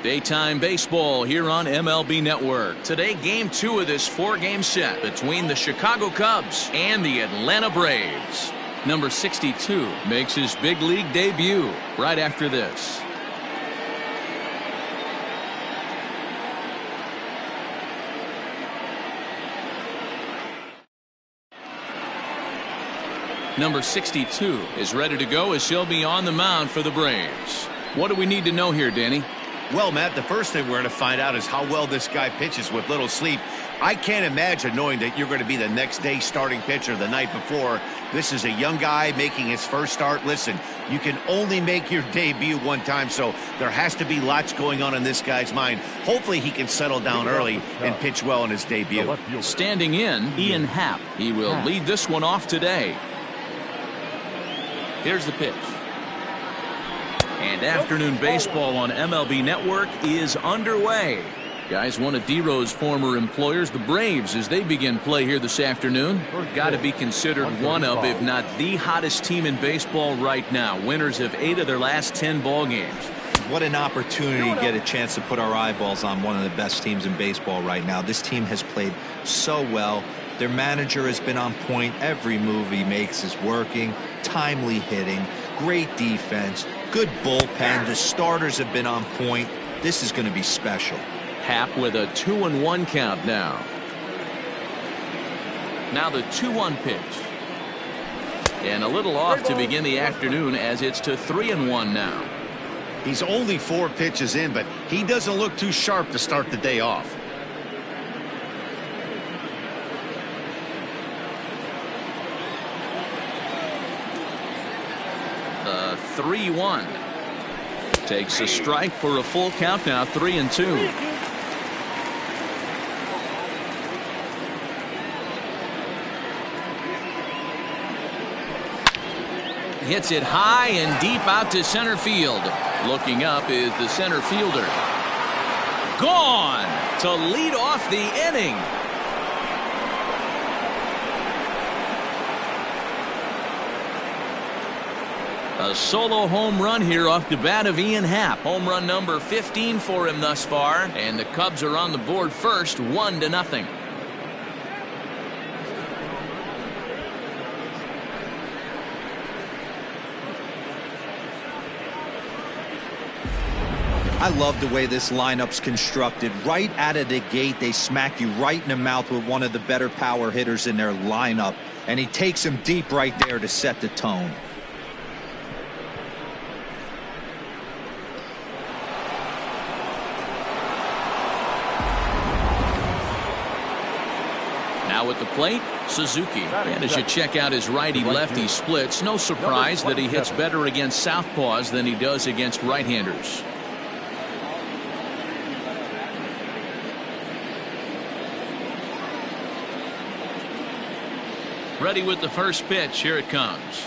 Daytime baseball here on MLB Network. Today, game 2 of this 4-game set between the Chicago Cubs and the Atlanta Braves. Number 62 makes his big league debut right after this. Number 62 is ready to go as she'll be on the mound for the Braves. What do we need to know here, Danny? Well, Matt, the first thing we're going to find out is how well this guy pitches with little sleep. I can't imagine knowing that you're going to be the next day starting pitcher the night before. This is a young guy making his first start. Listen, you can only make your debut one time, so there has to be lots going on in this guy's mind. Hopefully he can settle down early and pitch well in his debut. Standing in, Ian Happ. He will lead this one off today. Here's the pitch. And afternoon baseball on MLB Network is underway. Guys, one of D-Row's former employers, the Braves, as they begin play here this afternoon. Got to be considered one of, if not the hottest team in baseball right now. Winners of 8 of their last 10 ball games. What an opportunity to get a chance to put our eyeballs on one of the best teams in baseball right now. This team has played so well. Their manager has been on point. Every move he makes is working. Timely hitting, great defense, good bullpen. The starters have been on point. This is going to be special. Happ with a 2-1 count now. Now the 2-1 pitch. And a little off to begin the afternoon as it's to 3-1 now. He's only 4 pitches in, but he doesn't look too sharp to start the day off. The 3-1 takes a strike for a full count now. 3-2. Hits it high and deep out to center field. Looking up is the center fielder. Gone to lead off the inning. A solo home run here off the bat of Ian Happ. Home run number 15 for him thus far. And the Cubs are on the board first, 1-0. I love the way this lineup's constructed. Right out of the gate, they smack you right in the mouth with one of the better power hitters in their lineup. And he takes him deep right there to set the tone. Now at the plate, Suzuki. And as you check out his righty-lefty splits, no surprise that he hits better against southpaws than he does against right-handers. Ready with the first pitch. Here it comes.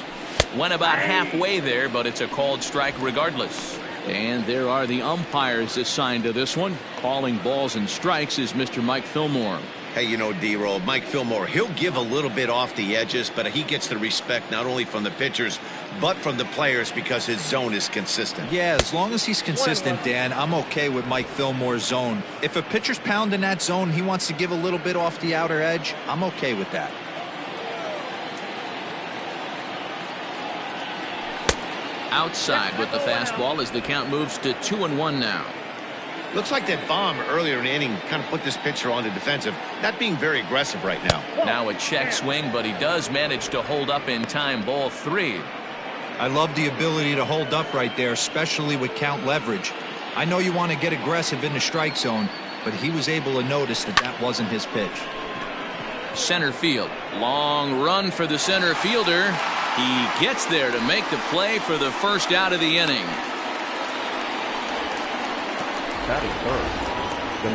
Went about halfway there, but it's a called strike regardless. And there are the umpires assigned to this one. Calling balls and strikes is Mr. Mike Fillmore. Hey, you know, D-Roll, Mike Fillmore, he'll give a little bit off the edges, but he gets the respect not only from the pitchers, but from the players because his zone is consistent. Yeah, as long as he's consistent, Dan, I'm okay with Mike Fillmore's zone. If a pitcher's pounding that zone, he wants to give a little bit off the outer edge, I'm okay with that. Outside with the fastball as the count moves to 2-1 now. Looks like that bomb earlier in the inning kind of put this pitcher on the defensive, not being very aggressive right now. Now a check swing, but he does manage to hold up in time. Ball 3. I love the ability to hold up right there, especially with count leverage. I know you want to get aggressive in the strike zone, but he was able to notice that that wasn't his pitch. Center field. Long run for the center fielder. He gets there to make the play for the first out of the inning.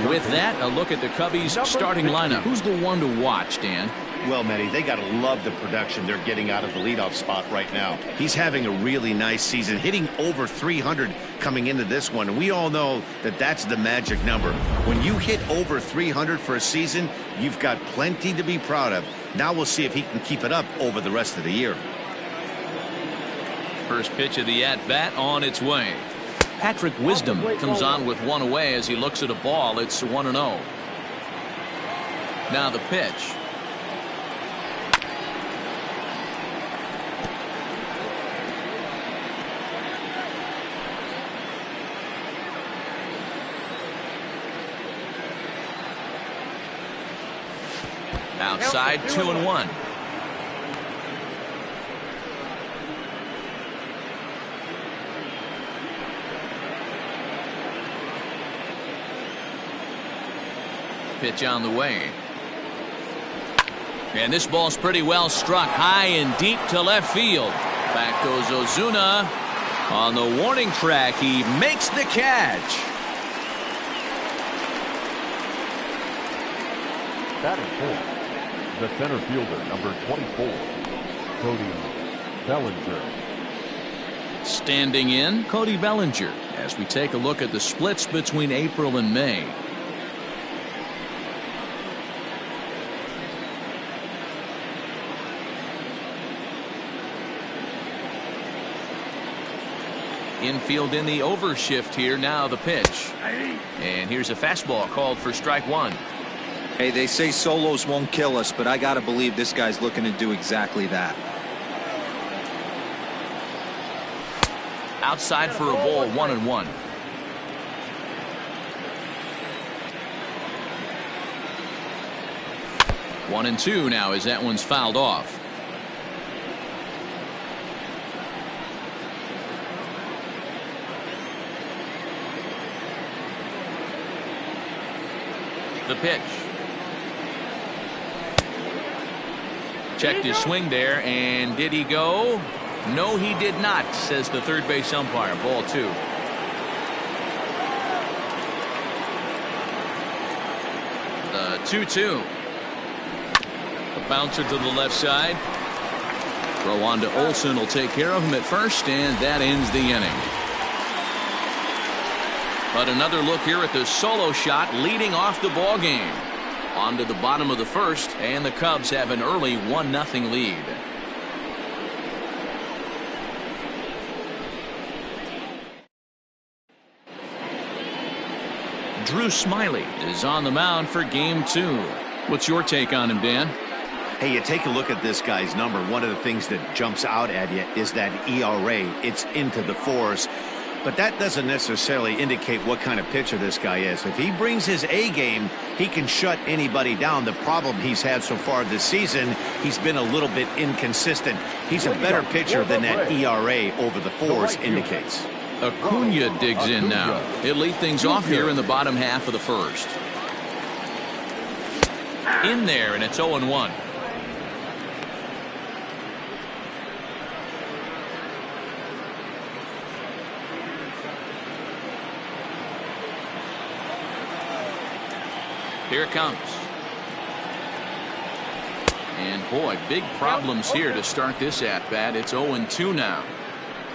With that, a look at the Cubbies starting lineup. Who's the one to watch, Dan? Well, Matty, they got to love the production they're getting out of the leadoff spot right now. He's having a really nice season, hitting over 300 coming into this one. And we all know that that's the magic number. When you hit over 300 for a season, you've got plenty to be proud of. Now we'll see if he can keep it up over the rest of the year. First pitch of the at-bat on its way. Patrick Wisdom comes on with one away as he looks at a ball. It's 1-0. Now the pitch. Outside, 2-1. Pitch on the way. And this ball's pretty well struck high and deep to left field. Back goes Ozuna. On the warning track, he makes the catch. Batting fourth, the center fielder, number 24, Cody Bellinger. Standing in, Cody Bellinger, as we take a look at the splits between April and May. Infield in the overshift here. Now the pitch. And here's a fastball called for strike one. Hey, they say solos won't kill us, but I got to believe this guy's looking to do exactly that. Outside for a ball, 1-1. One and two now as that one's fouled off. The pitch. Checked his swing there, and did he go? No, he did not, says the third base umpire. Ball two. The 2-2. A bouncer to the left side. Throw on to Olsen will take care of him at first, and that ends the inning. But another look here at the solo shot leading off the ball game. On to the bottom of the first, and the Cubs have an early 1-0 lead. Drew Smyly is on the mound for game two. What's your take on him, Dan? Hey, you take a look at this guy's number. One of the things that jumps out at you is that ERA. It's into the fours. But that doesn't necessarily indicate what kind of pitcher this guy is. If he brings his A game, he can shut anybody down. The problem he's had so far this season, he's been a little bit inconsistent. He's a better pitcher than that ERA over the fours indicates. Acuna digs in now. He'll lead things off here in the bottom half of the first. In there, and it's 0-1. Here it comes. And boy, big problems here to start this at-bat. It's 0-2 now.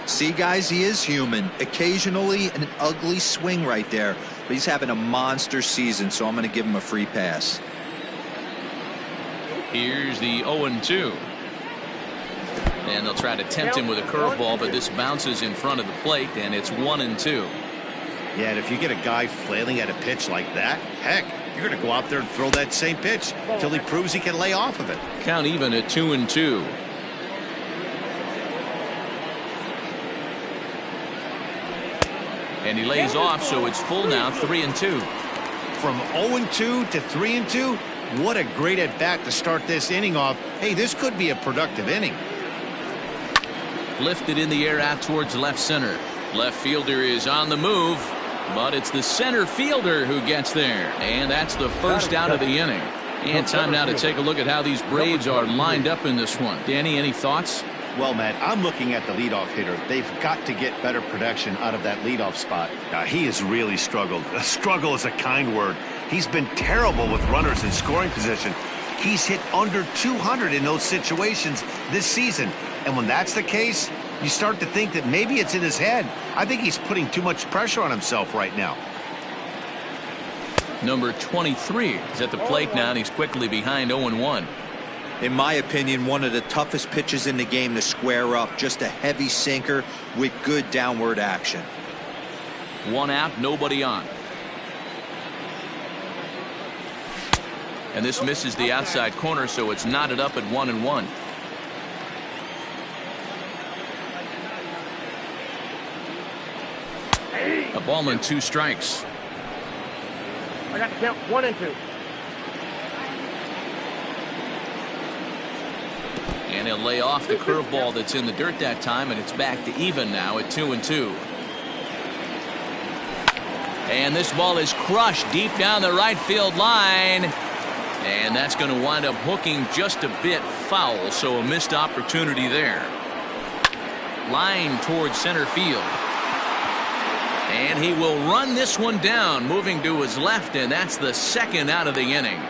See, guys, he is human. Occasionally an ugly swing right there, but he's having a monster season, so I'm going to give him a free pass. Here's the 0-2. And they'll try to tempt him with a curveball, but this bounces in front of the plate, and it's 1-2. Yeah, and if you get a guy flailing at a pitch like that, heck, you're going to go out there and throw that same pitch until he proves he can lay off of it. Count even at 2-2. And he lays off, so it's full now, 3-2. From 0-2 to 3-2, what a great at-bat to start this inning off. Hey, this could be a productive inning. Lifted in the air out towards left center. Left fielder is on the move, but it's the center fielder who gets there. And that's the first out of the inning. And time now to take a look at how these Braves are lined up in this one. Danny, any thoughts? Well, Matt, I'm looking at the leadoff hitter. They've got to get better production out of that leadoff spot. He has really struggled. Struggle is a kind word. He's been terrible with runners in scoring position. He's hit under 200 in those situations this season. And when that's the case, you start to think that maybe it's in his head. I think he's putting too much pressure on himself right now. Number 23 is at the plate now, and he's quickly behind 0-1. In my opinion, one of the toughest pitches in the game to square up. Just a heavy sinker with good downward action. 1 out, nobody on. And this misses the outside corner, so it's knotted up at 1-1. A ball and 2 strikes. I got to count 1 and 2. And he'll lay off the curveball that's in the dirt that time, and it's back to even now at 2-2. And this ball is crushed deep down the right field line. And that's going to wind up hooking just a bit foul, so a missed opportunity there. Line towards center field. And he will run this one down, moving to his left, and that's the 2nd out of the inning.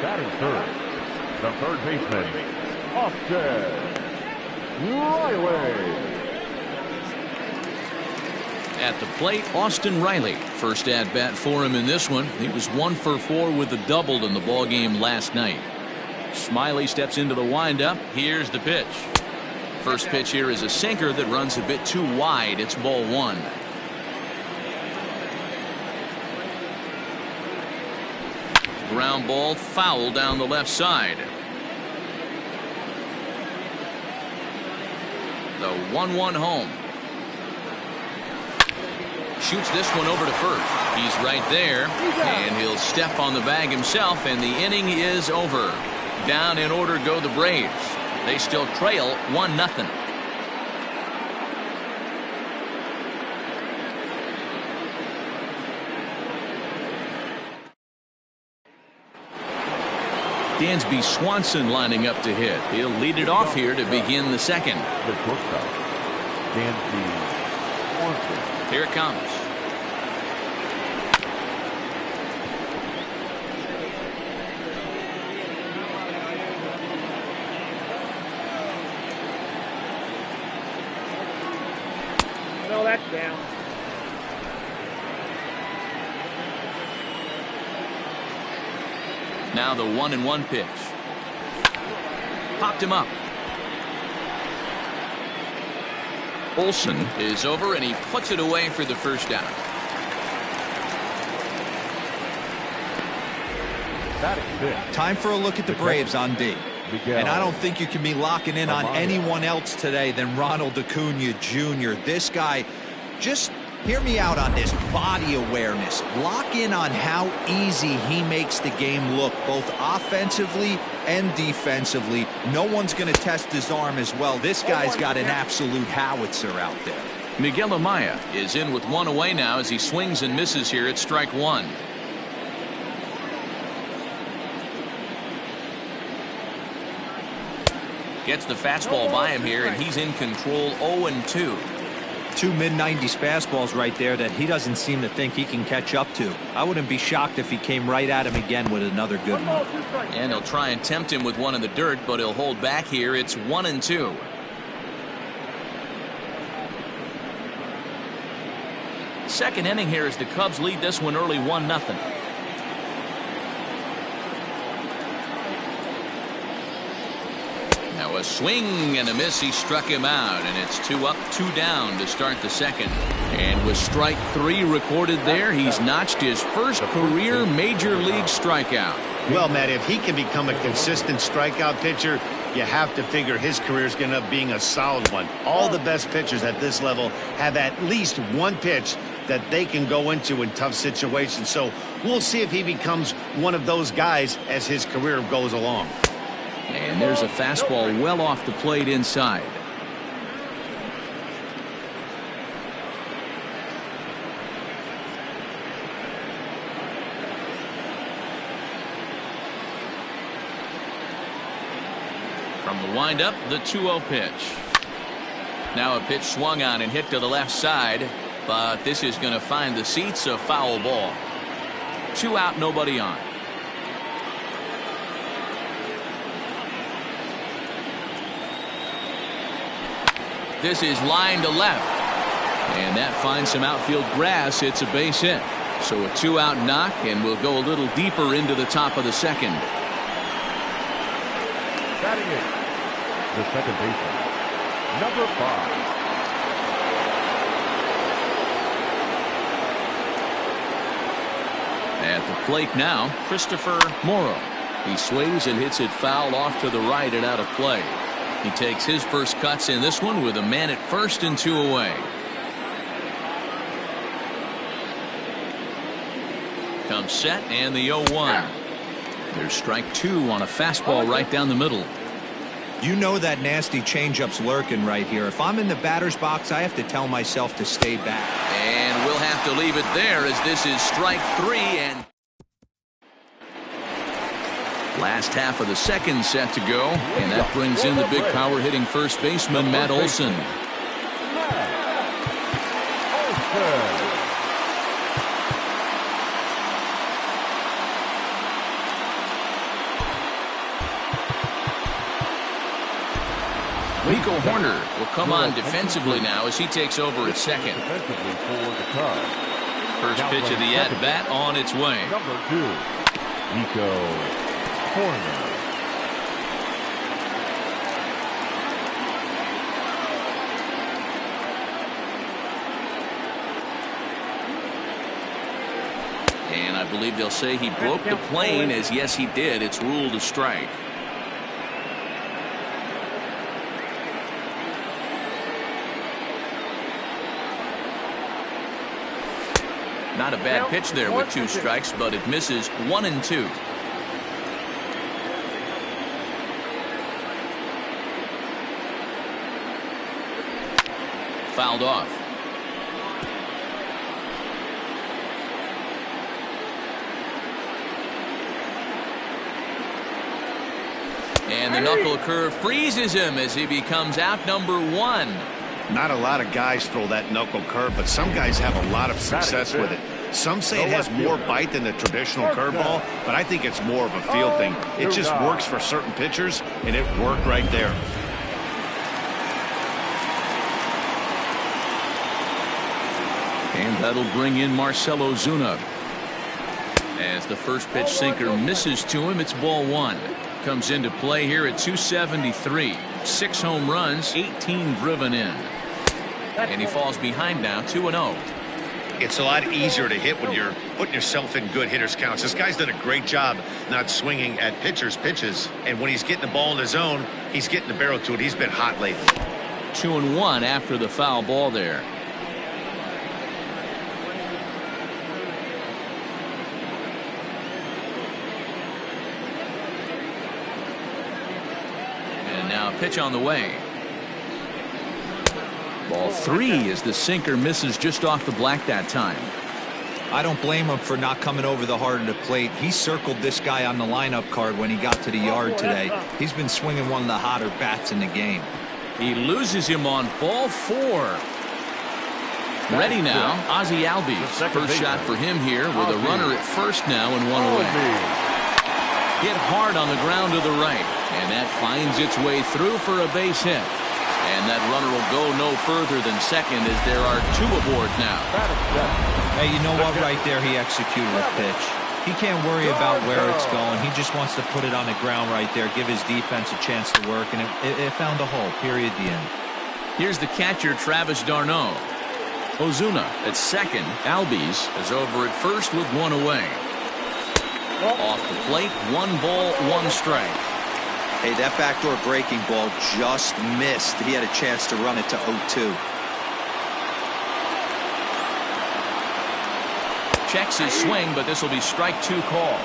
Batting third, the third baseman, Austin Riley. At the plate, Austin Riley. First at bat for him in this one. He was 1 for 4 with a double in the ball game last night. Smyly steps into the windup. Here's the pitch. First pitch here is a sinker that runs a bit too wide. It's ball 1. Ground ball foul down the left side. The 1-1 home. Shoots this one over to first. He's right there, and he'll step on the bag himself, and the inning is over. Down in order go the Braves. They still trail 1-0. Dansby Swanson lining up to hit. He'll lead it off here to begin the 2nd. The shortstop, Dansby Swanson. Here it comes. No, that's down. Now the 1-1 pitch. Popped him up. Olsen is over, and he puts it away for the first down. Time for a look at the Braves on D. And I don't think you can be locking in on anyone else today than Ronald Acuna Jr. This guy, just hear me out on this body awareness. Lock in on how easy he makes the game look, both offensively and defensively. No one's going to test his arm as well. This guy's got an absolute howitzer out there. Miguel Amaya is in with 1 away now as he swings and misses here at strike 1. Gets the fastball by him here, and he's in control. 0-2. 2 mid-90s fastballs right there that he doesn't seem to think he can catch up to. I wouldn't be shocked if he came right at him again with another good one. And he'll try and tempt him with one in the dirt, but he'll hold back here. It's 1-2. Second inning here as the Cubs lead this one early 1-0. Now a swing and a miss. He struck him out, and it's 2 up, 2 down to start the 2nd. And with strike 3 recorded there, he's notched his first career major league strikeout. Well, Matt, if he can become a consistent strikeout pitcher, you have to figure his career is going to end up being a solid one. All the best pitchers at this level have at least one pitch that they can go into in tough situations. So we'll see if he becomes one of those guys as his career goes along. And there's a fastball well off the plate inside. From the windup, the 2-0 pitch. Now a pitch swung on and hit to the left side, but this is going to find the seats. A foul ball. 2 out, nobody on. This is line to left, and that finds some outfield grass. It's a base hit, so a 2-out knock, and we'll go a little deeper into the top of the 2nd. Batting it, the second baseman, number 5, At the plate now, Christopher Morrow. He sways and hits it foul off to the right and out of play. He takes his first cuts in this one with a man at first and 2 away. Comes set and the 0-1. There's strike 2 on a fastball right down the middle. You know that nasty changeup's lurking right here. If I'm in the batter's box, I have to tell myself to stay back. And we'll have to leave it there as this is strike 3 and last half of the second set to go, and that brings in the big power hitting first baseman Matt Olson. Rico Horner will come on defensively now as he takes over at second. First pitch of the at-bat on its way. Number 2, Rico Horner. And I believe they'll say he broke the plane, as yes he did. It's ruled a strike. Not a bad pitch there with 2 strikes, but it misses 1 and 2. Fouled off. And the knuckle curve freezes him as he becomes out number 1. Not a lot of guys throw that knuckle curve, but some guys have a lot of success with it. Some say it has more bite than the traditional curveball, but I think it's more of a feel thing. It just works for certain pitchers, and it worked right there. And that'll bring in Marcell Ozuna. As the first pitch sinker misses to him, it's ball 1. Comes into play here at 273. 6 home runs, 18 driven in. And he falls behind now, 2-0. It's a lot easier to hit when you're putting yourself in good hitters counts. This guy's done a great job not swinging at pitchers' pitches. And when he's getting the ball in the zone, he's getting the barrel to it. He's been hot lately. 2-1 after the foul ball there. And now a pitch on the way. Ball 3 as the sinker misses just off the black that time. I don't blame him for not coming over the heart of the plate. He circled this guy on the lineup card when he got to the yard today. He's been swinging one of the hotter bats in the game. He loses him on ball 4. Ready now, Ozzie Albies. First shot for him here with a runner at first now and 1 away. Hit hard on the ground to the right, and that finds its way through for a base hit. And that runner will go no further than second as there are 2 aboard now. Hey, you know what? Right there, he executed a pitch. He can't worry about where it's going. He just wants to put it on the ground right there, give his defense a chance to work, and it found a hole, period, the end. Here's the catcher, Travis d'Arnaud. Ozuna at second. Albies is over at first with 1 away. Off the plate, 1 ball, 1 strike. Hey, that backdoor breaking ball just missed. He had a chance to run it to 0-2. Checks his swing, but this will be strike 2 call.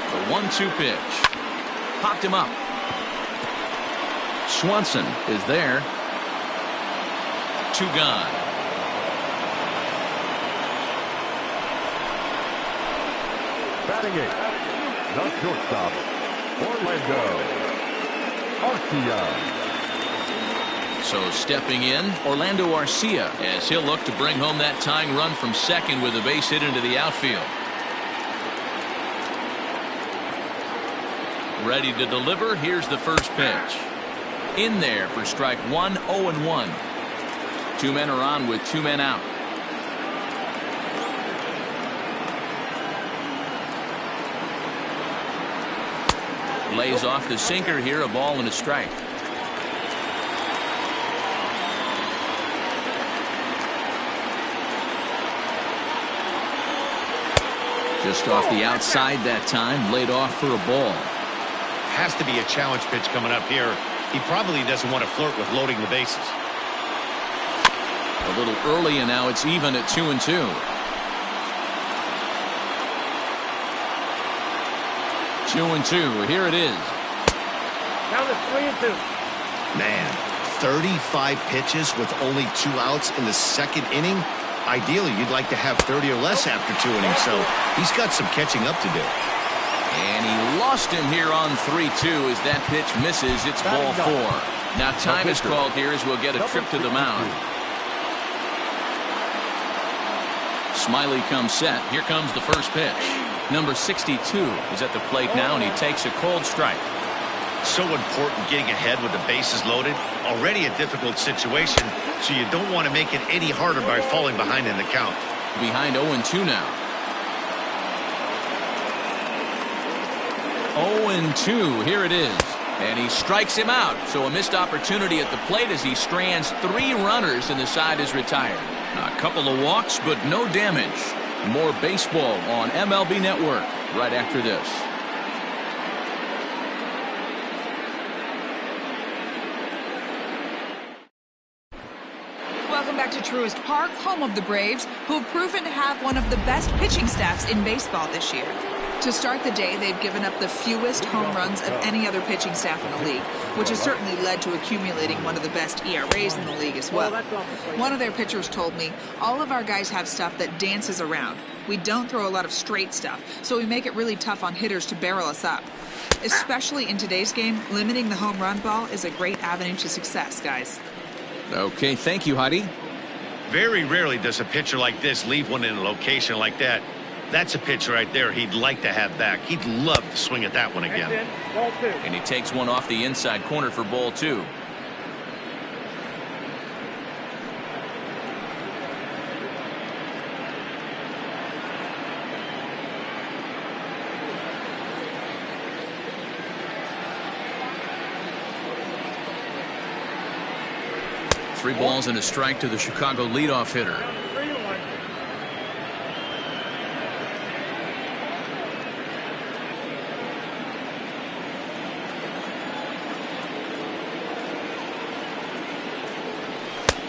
The 1-2 pitch. Popped him up. Swanson is there. 2 gone. Batting 8, the shortstop, Orlando Arcia. So stepping in, Orlando Arcia, as he'll look to bring home that tying run from second with a base hit into the outfield. Ready to deliver. Here's the first pitch. In there for strike 1, 0-1. 2 men are on with 2 men out. Lays off the sinker here, a ball and a strike. Just off the outside that time, laid off for a ball. Has to be a challenge pitch coming up here. He probably doesn't want to flirt with loading the bases. A little early, and now it's even at 2-2. Two and two. Here it is. Down to 3-2. Man, 35 pitches with only 2 outs in the second inning. Ideally, you'd like to have 30 or less after 2 innings, so he's got some catching up to do. And he lost him here on 3-2 as that pitch misses. It's ball 4. Now time is called here as we'll get a trip to the mound. Smyly comes set. Here comes the first pitch. Number 62 is at the plate now, and he takes a cold strike. So important getting ahead with the bases loaded. Already a difficult situation, so you don't want to make it any harder by falling behind in the count. Behind 0-2 now. 0-2. Here it is. And he strikes him out. So a missed opportunity at the plate as he strands 3 runners and the side is retired. A couple of walks, but no damage. More baseball on MLB Network right after this. Welcome back to Truist Park, home of the Braves, who have proven to have one of the best pitching staffs in baseball this year. To start the day, they've given up the fewest home runs of any other pitching staff in the league, which has certainly led to accumulating one of the best ERAs in the league as well. One of their pitchers told me, all of our guys have stuff that dances around. We don't throw a lot of straight stuff, so we make it really tough on hitters to barrel us up. Especially in today's game, limiting the home run ball is a great avenue to success, guys. Okay, thank you, Heidi. Very rarely does a pitcher like this leave one in a location like that. That's a pitch right there he'd like to have back. He'd love to swing at that one again. Ball 2. And he takes one off the inside corner for ball 2. Three balls and a strike to the Chicago leadoff hitter. 3-1.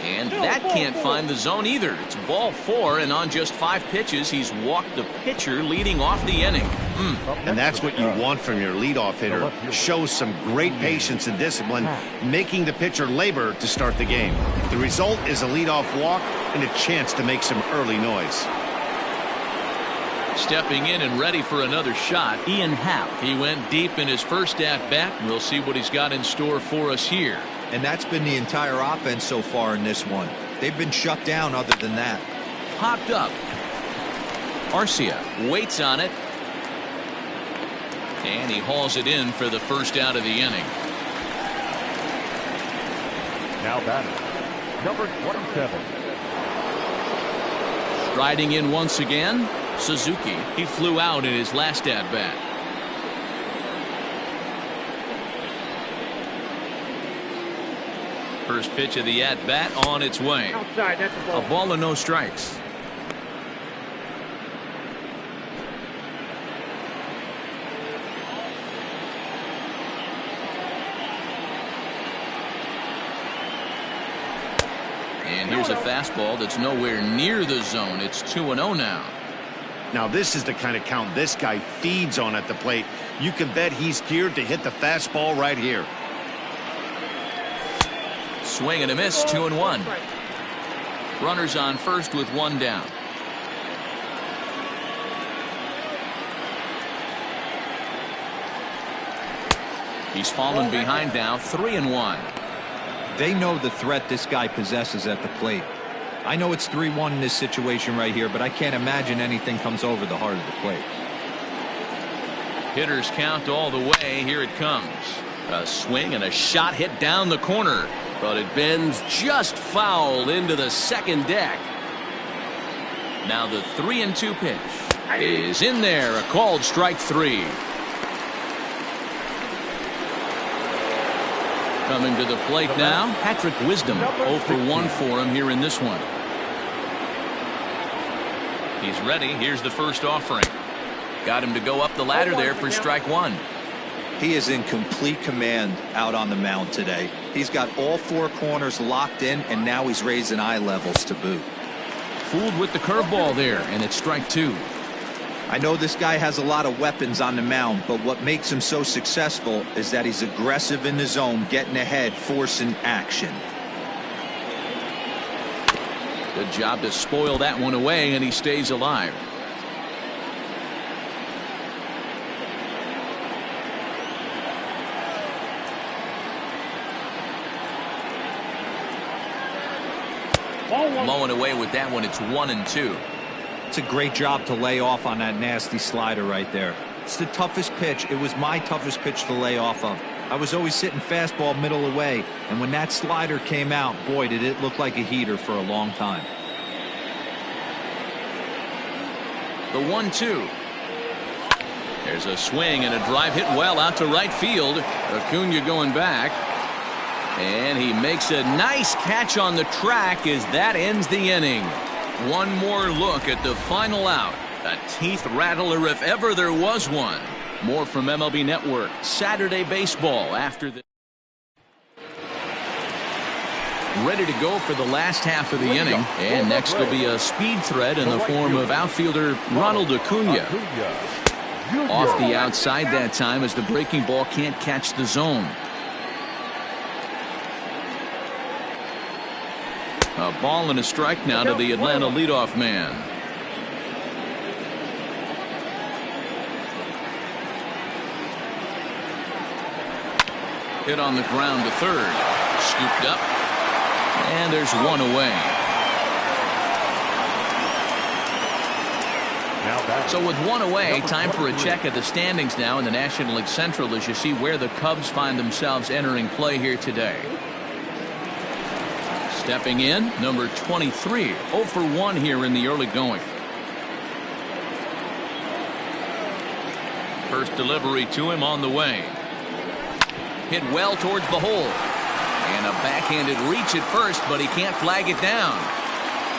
And that can't find the zone either. It's ball 4, and on just 5 pitches, he's walked the pitcher leading off the inning. And that's what you want from your leadoff hitter. Shows some great patience and discipline, making the pitcher labor to start the game. The result is a leadoff walk and a chance to make some early noise. Stepping in and ready for another shot, Ian Happ. He went deep in his first at-bat. We'll see what he's got in store for us here. And that's been the entire offense so far in this one. They've been shut down other than that. Popped up. Arcia waits on it. And he hauls it in for the first out of the inning. Now batting, number 27. Striding in once again, Suzuki. He flew out in his last at-bat. First pitch of the at-bat on its way. Outside, that's a ball. A ball and no strikes. And here's a fastball that's nowhere near the zone. It's 2-0 now. Now this is the kind of count this guy feeds on at the plate. You can bet he's geared to hit the fastball right here. Swing and a miss, 2-1. Runners on first with 1 down. He's fallen behind now, 3-1. They know the threat this guy possesses at the plate. I know it's 3-1 in this situation right here, but I can't imagine anything comes over the heart of the plate. Hitters count all the way. Here it comes. A swing and a shot hit down the corner, but it bends just foul into the second deck. Now the 3-2 pitch is in there. A called strike 3. Coming to the plate now, Patrick Wisdom. 0 for 1 for him here in this one. He's ready. Here's the first offering. Got him to go up the ladder there for strike one. He is in complete command out on the mound today. He's got all four corners locked in, and now he's raising eye levels to boot. Fooled with the curveball there, and it's strike two. I know this guy has a lot of weapons on the mound, but what makes him so successful is that he's aggressive in the zone, getting ahead, forcing action. Good job to spoil that one away, and he stays alive. Mowing away with that one. It's 1-2. It's a great job to lay off on that nasty slider right there. It's the toughest pitch. It was my toughest pitch to lay off of. I was always sitting fastball middle away, and when that slider came out, boy, did it look like a heater for a long time. The 1-2. There's a swing and a drive hit well out to right field. Acuna going back. And he makes a nice catch on the track as that ends the inning. One more look at the final out. A teeth rattler if ever there was one. More from MLB Network Saturday Baseball after this. Ready to go for the last half of the inning. And next will be a speed threat in the form of outfielder Ronald Acuna. Off the outside that time as the breaking ball can't catch the zone. A ball and a strike now to the Atlanta leadoff man. Hit on the ground to third. Scooped up. And there's one away. So with one away, time for a check at the standings now in the National League Central as you see where the Cubs find themselves entering play here today. Stepping in, number 23, 0 for 1 here in the early going. First delivery to him on the way. Hit well towards the hole. And a backhanded reach at first, but he can't flag it down.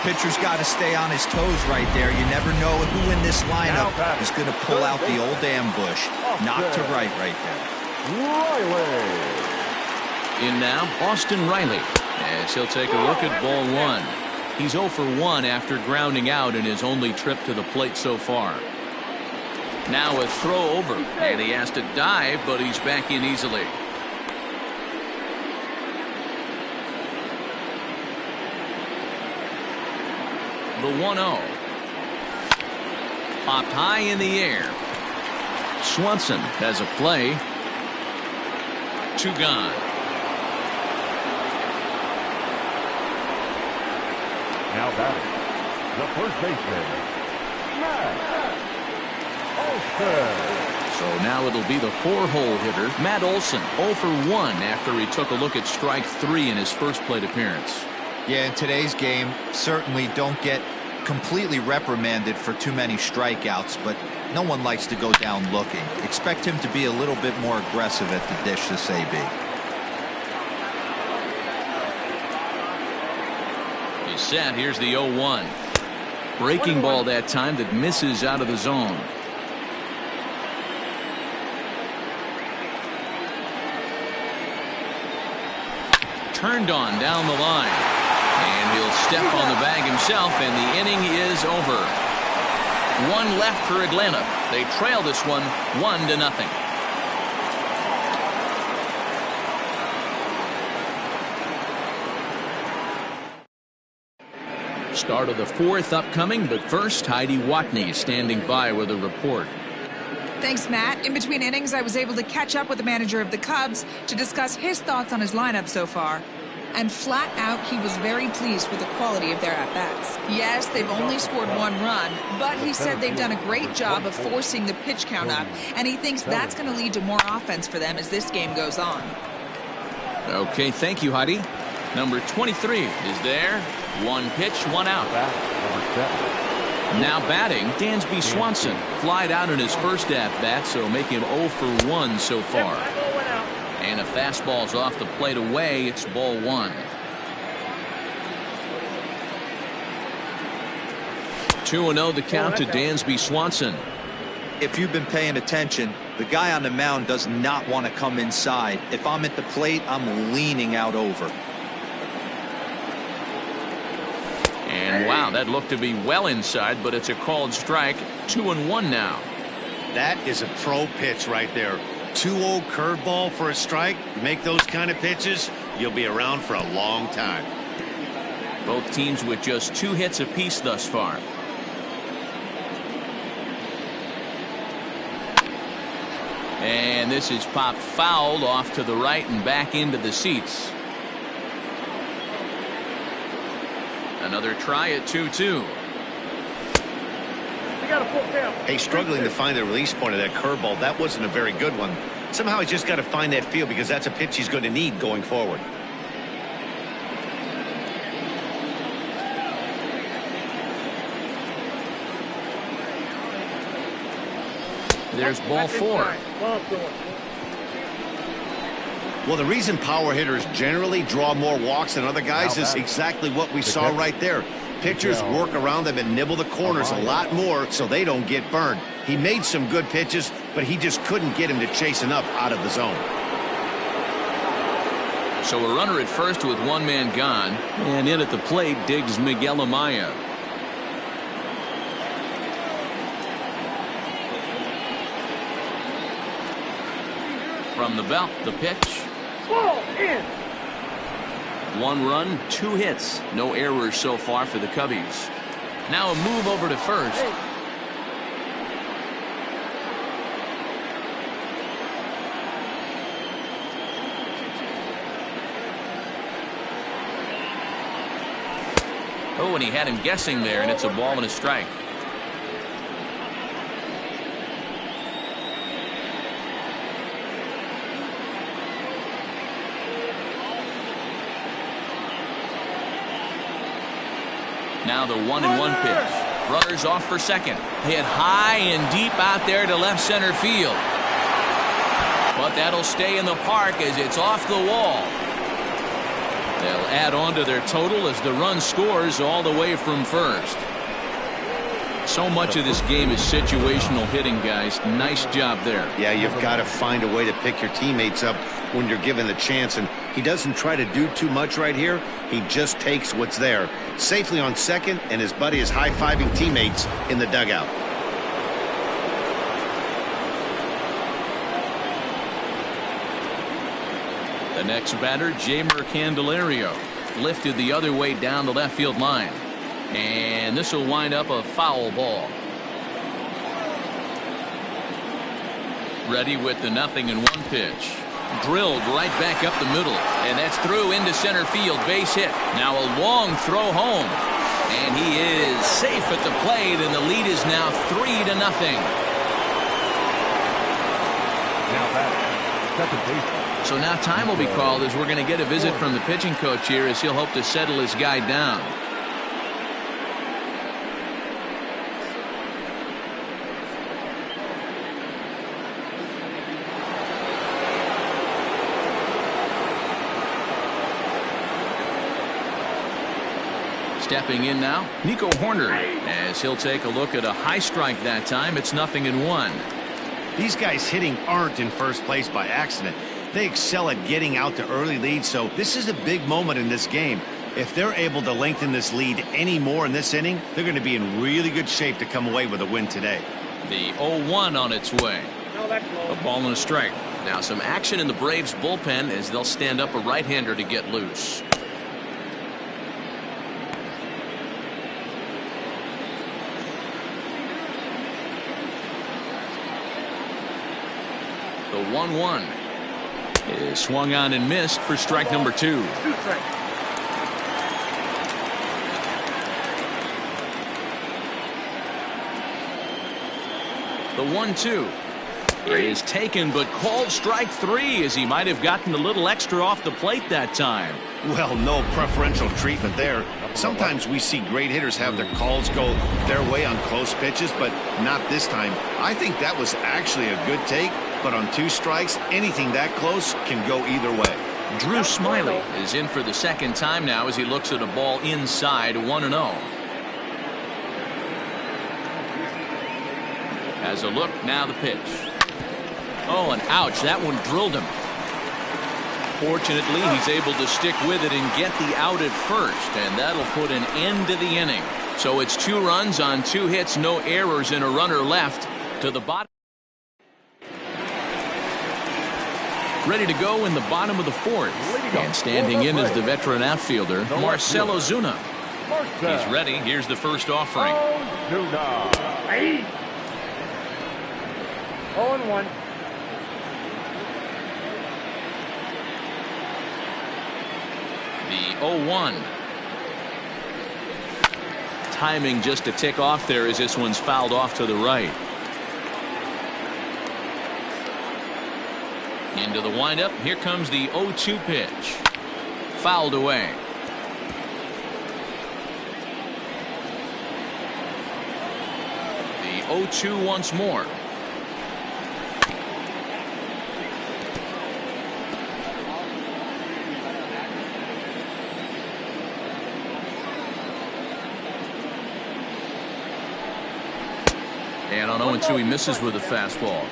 Pitcher's got to stay on his toes right there. You never know who in this lineup is going to pull out the old ambush. Knock to right there. In now, Austin Riley. As he'll take a look at ball one. He's 0 for 1 after grounding out in his only trip to the plate so far. Now a throw over, and he has to dive, but he's back in easily. The 1-0. Popped high in the air. Swanson has a play. 2 gone. Now batting, the first baseman, Matt Olson. So now it'll be the 4-hole hitter, Matt Olson, 0 for 1 after he took a look at strike 3 in his first plate appearance. Yeah, in today's game, certainly don't get completely reprimanded for too many strikeouts, but no one likes to go down looking. Expect him to be a little bit more aggressive at the dish this AB. He's set. Here's the 0-1. Breaking ball that time that misses out of the zone. Turned on down the line. And he'll step on the bag himself, and the inning is over. 1 left for Atlanta. They trail this one 1-0. Start of the 4th upcoming, but first Heidi Watney is standing by with a report. Thanks, Matt. In between innings, I was able to catch up with the manager of the Cubs to discuss his thoughts on his lineup so far. And flat out, he was very pleased with the quality of their at-bats. Yes, they've only scored 1 run, but he said they've done a great job of forcing the pitch count up, and he thinks that's going to lead to more offense for them as this game goes on. Okay, thank you, Heidi. Number 23 is there. 1 pitch, 1 out. Now batting, Dansby Swanson. Flied out in his first at-bat, so make him 0 for 1 so far. And a fastball's off the plate away. It's ball 1. 2-0 the count to Dansby Swanson. if you've been paying attention, the guy on the mound does not want to come inside. If I'm at the plate, I'm leaning out over. And wow, that looked to be well inside, but it's a called strike. 2-1 now. That is a pro pitch right there. 2-0 curveball for a strike. Make those kind of pitches, you'll be around for a long time. Both teams with just 2 hits apiece thus far. And this is popped foul off to the right and back into the seats. Another try at 2-2. Hey, struggling to find the release point of that curveball. That wasn't a very good one. Somehow he's just got to find that feel, because that's a pitch he's going to need going forward. There's ball 4. Well, the reason power hitters generally draw more walks than other guys is exactly what we saw right there. Pitchers work around them and nibble the corners a lot more so they don't get burned. He made some good pitches, but he just couldn't get him to chase enough out of the zone. So a runner at first with 1 man gone, and in at the plate digs Miguel Amaya. From the belt, the pitch. Ball in. 1 run, 2 hits. No errors so far for the Cubbies. Now a move over to first. Oh, and he had him guessing there, and it's a ball and a strike. Now the 1-1 pitch. Runners off for second. Hit high and deep out there to left center field. But that'll stay in the park as it's off the wall. They'll add on to their total as the run scores all the way from first. So much of this game is situational hitting, guys. Nice job there. Yeah, you've got to find a way to pick your teammates up when you're given the chance, and he doesn't try to do too much right here. He just takes what's there. Safely on second, and his buddy is high-fiving teammates in the dugout. The next batter, Jamer Candelario, lifted the other way down the left field line. And this will wind up a foul ball. Ready with the 0-1 pitch. Drilled right back up the middle, and that's through into center field. Base hit. Now a long throw home, and he is safe at the plate, and the lead is now 3-0. Now back, second baseman. So now time will be called as we're going to get a visit from the pitching coach here, as he'll hope to settle his guy down. Stepping in now, Nico Horner, as he'll take a look at a high strike that time. It's 0-1. These guys hitting aren't in first place by accident. They excel at getting out to early leads, so this is a big moment in this game. If they're able to lengthen this lead any more in this inning, they're going to be in really good shape to come away with a win today. The 0-1 on its way. A ball and a strike. Now some action in the Braves bullpen as they'll stand up a right-hander to get loose. The 1-1 is swung on and missed for strike number 2. The 1-2 is taken, but called strike 3, as he might have gotten a little extra off the plate that time. Well, no preferential treatment there. Sometimes we see great hitters have their calls go their way on close pitches, but not this time. I think that was actually a good take, but on 2 strikes, anything that close can go either way. Drew Smyly is in for the second time now as he looks at a ball inside. 1-0. Has a look, now the pitch. Oh, and ouch, that one drilled him. Fortunately, he's able to stick with it and get the out at first, and that'll put an end to the inning. So it's 2 runs on 2 hits, no errors, and a runner left to the bottom. Ready to go in the bottom of the 4th. And standing in is the veteran outfielder, Marcell Ozuna. He's ready. Here's the first offering. 0-1. The 0-1. Timing just a tick off there as this one's fouled off to the right. Into the windup. Here comes the 0-2 pitch. Fouled away. The 0-2 once more. And on 0-2 he misses with a fastball.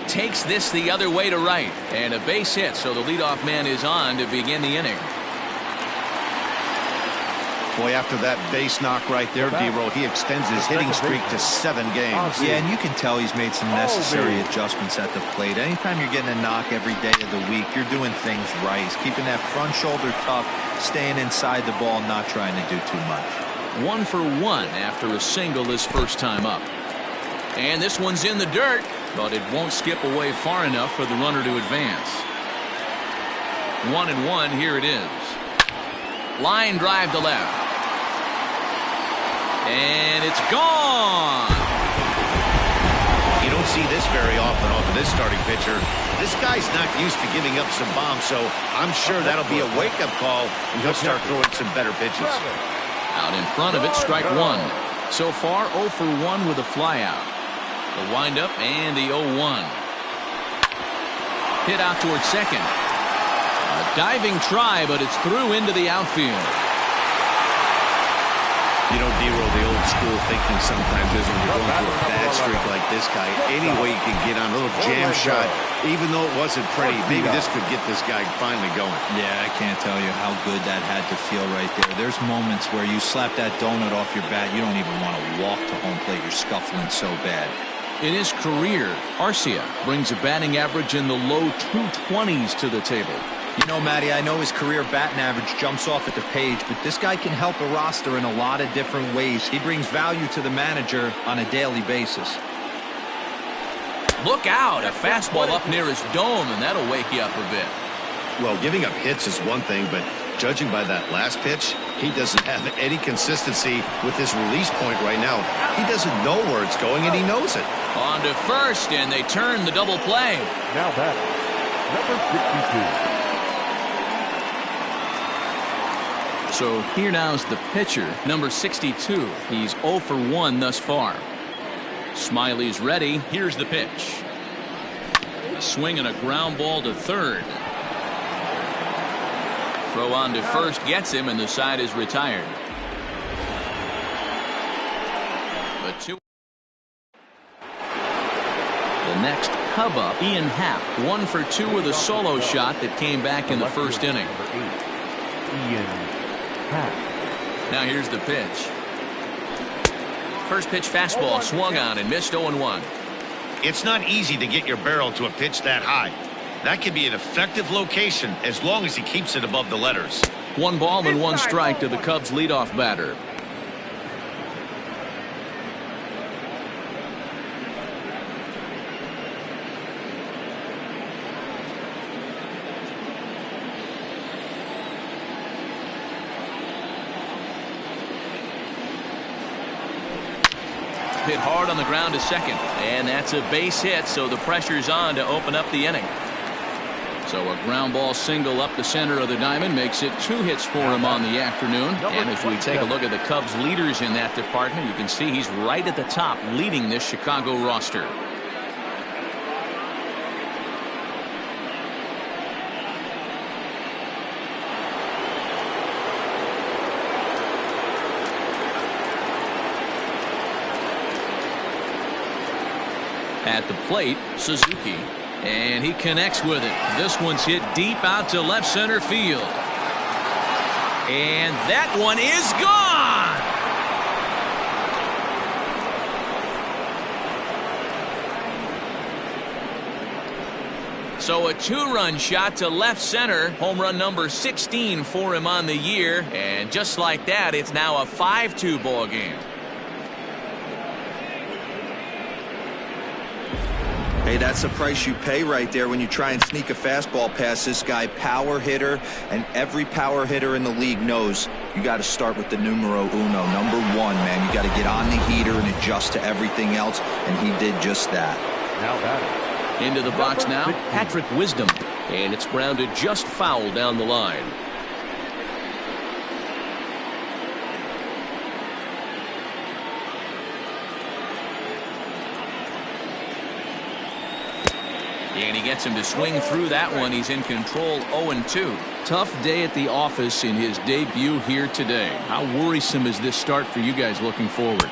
Takes this the other way to right, and a base hit, so the leadoff man is on to begin the inning. Boy, after that base knock right there, D-Roll, he extends his hitting streak to 7 games. Yeah, and you can tell he's made some necessary adjustments at the plate. Anytime you're getting a knock every day of the week, you're doing things right. He's keeping that front shoulder tucked, staying inside the ball, not trying to do too much. 1 for 1 after a single his first time up. And this one's in the dirt, but it won't skip away far enough for the runner to advance. 1-1, here it is. Line drive to left. And it's gone. You don't see this very often off of this starting pitcher. This guy's not used to giving up some bombs, so I'm sure that'll be a wake-up call, and he'll start throwing some better pitches. Out in front of it, strike 1. So far, 0 for 1 with a flyout. The windup and the 0-1. Hit out towards second. A diving try, but it's through into the outfield. You know, D-Roll, the old school thinking sometimes is when you're going through a bad streak like this guy, any way you can get on a little jam shot, even though it wasn't pretty, maybe this could get this guy finally going. Yeah, I can't tell you how good that had to feel right there. There's moments where you slap that donut off your bat, you don't even want to walk to home plate. You're scuffling so bad. In his career, Arcia brings a batting average in the low 220s to the table. You know, Matty, I know his career batting average jumps off at the page, but this guy can help a roster in a lot of different ways. He brings value to the manager on a daily basis. Look out, a fastball up near his dome, and that'll wake you up a bit. Well, giving up hits is one thing, but judging by that last pitch, he doesn't have any consistency with his release point right now. He doesn't know where it's going, and he knows it. On to first, and they turn the double play. Now batting, number 62. So here now's the pitcher, number 62. He's 0 for 1 thus far. Smyly's ready. Here's the pitch. A swing and a ground ball to third. Throw on to first gets him, and the side is retired. But 2. The next Cub up, Ian Happ, 1 for 2 with a solo shot that came back in the first inning. Ian Happ. Now here's the pitch. First pitch fastball swung on and missed 0-1. It's not easy to get your barrel to a pitch that high. That can be an effective location as long as he keeps it above the letters. 1 ball and 1 strike to the Cubs leadoff batter. Hit hard on the ground to second, and that's a base hit, so the pressure's on to open up the inning. So a ground ball single up the center of the diamond makes it 2 hits for him on the afternoon. And as we take a look at the Cubs leaders in that department, you can see he's right at the top leading this Chicago roster. At the plate, Suzuki. And he connects with it. This one's hit deep out to left center field. And that one is gone! So a two-run shot to left center. Home run number 16 for him on the year. And just like that, it's now a 5-2 ball game. Hey, that's the price you pay right there when you try and sneak a fastball past this guy. Power hitter, and every power hitter in the league knows you got to start with the numero uno, number one, man. You got to get on the heater and adjust to everything else, and he did just that. Now batting. Into the box now, Patrick Wisdom, and it's grounded just foul down the line. And he gets him to swing through that one. He's in control, 0-2. Tough day at the office in his debut here today. How worrisome is this start for you guys looking forward?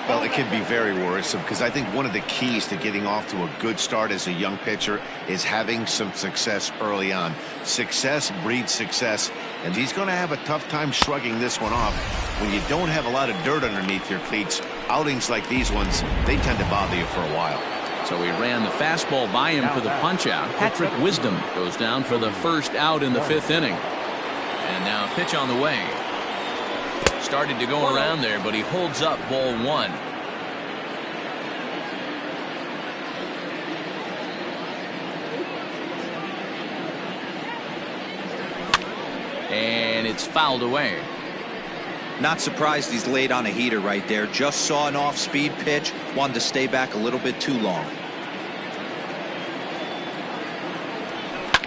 Well, it can be very worrisome because I think one of the keys to getting off to a good start as a young pitcher is having some success early on. Success breeds success, and he's going to have a tough time shrugging this one off. When you don't have a lot of dirt underneath your cleats, outings like these ones, they tend to bother you for a while. So he ran the fastball by him for the punch-out. Patrick Wisdom goes down for the first out in the 5th inning. And now a pitch on the way. Started to go around there, but he holds up ball 1. And it's fouled away. Not surprised he's laid on a heater right there. Just saw an off-speed pitch. Wanted to stay back a little bit too long.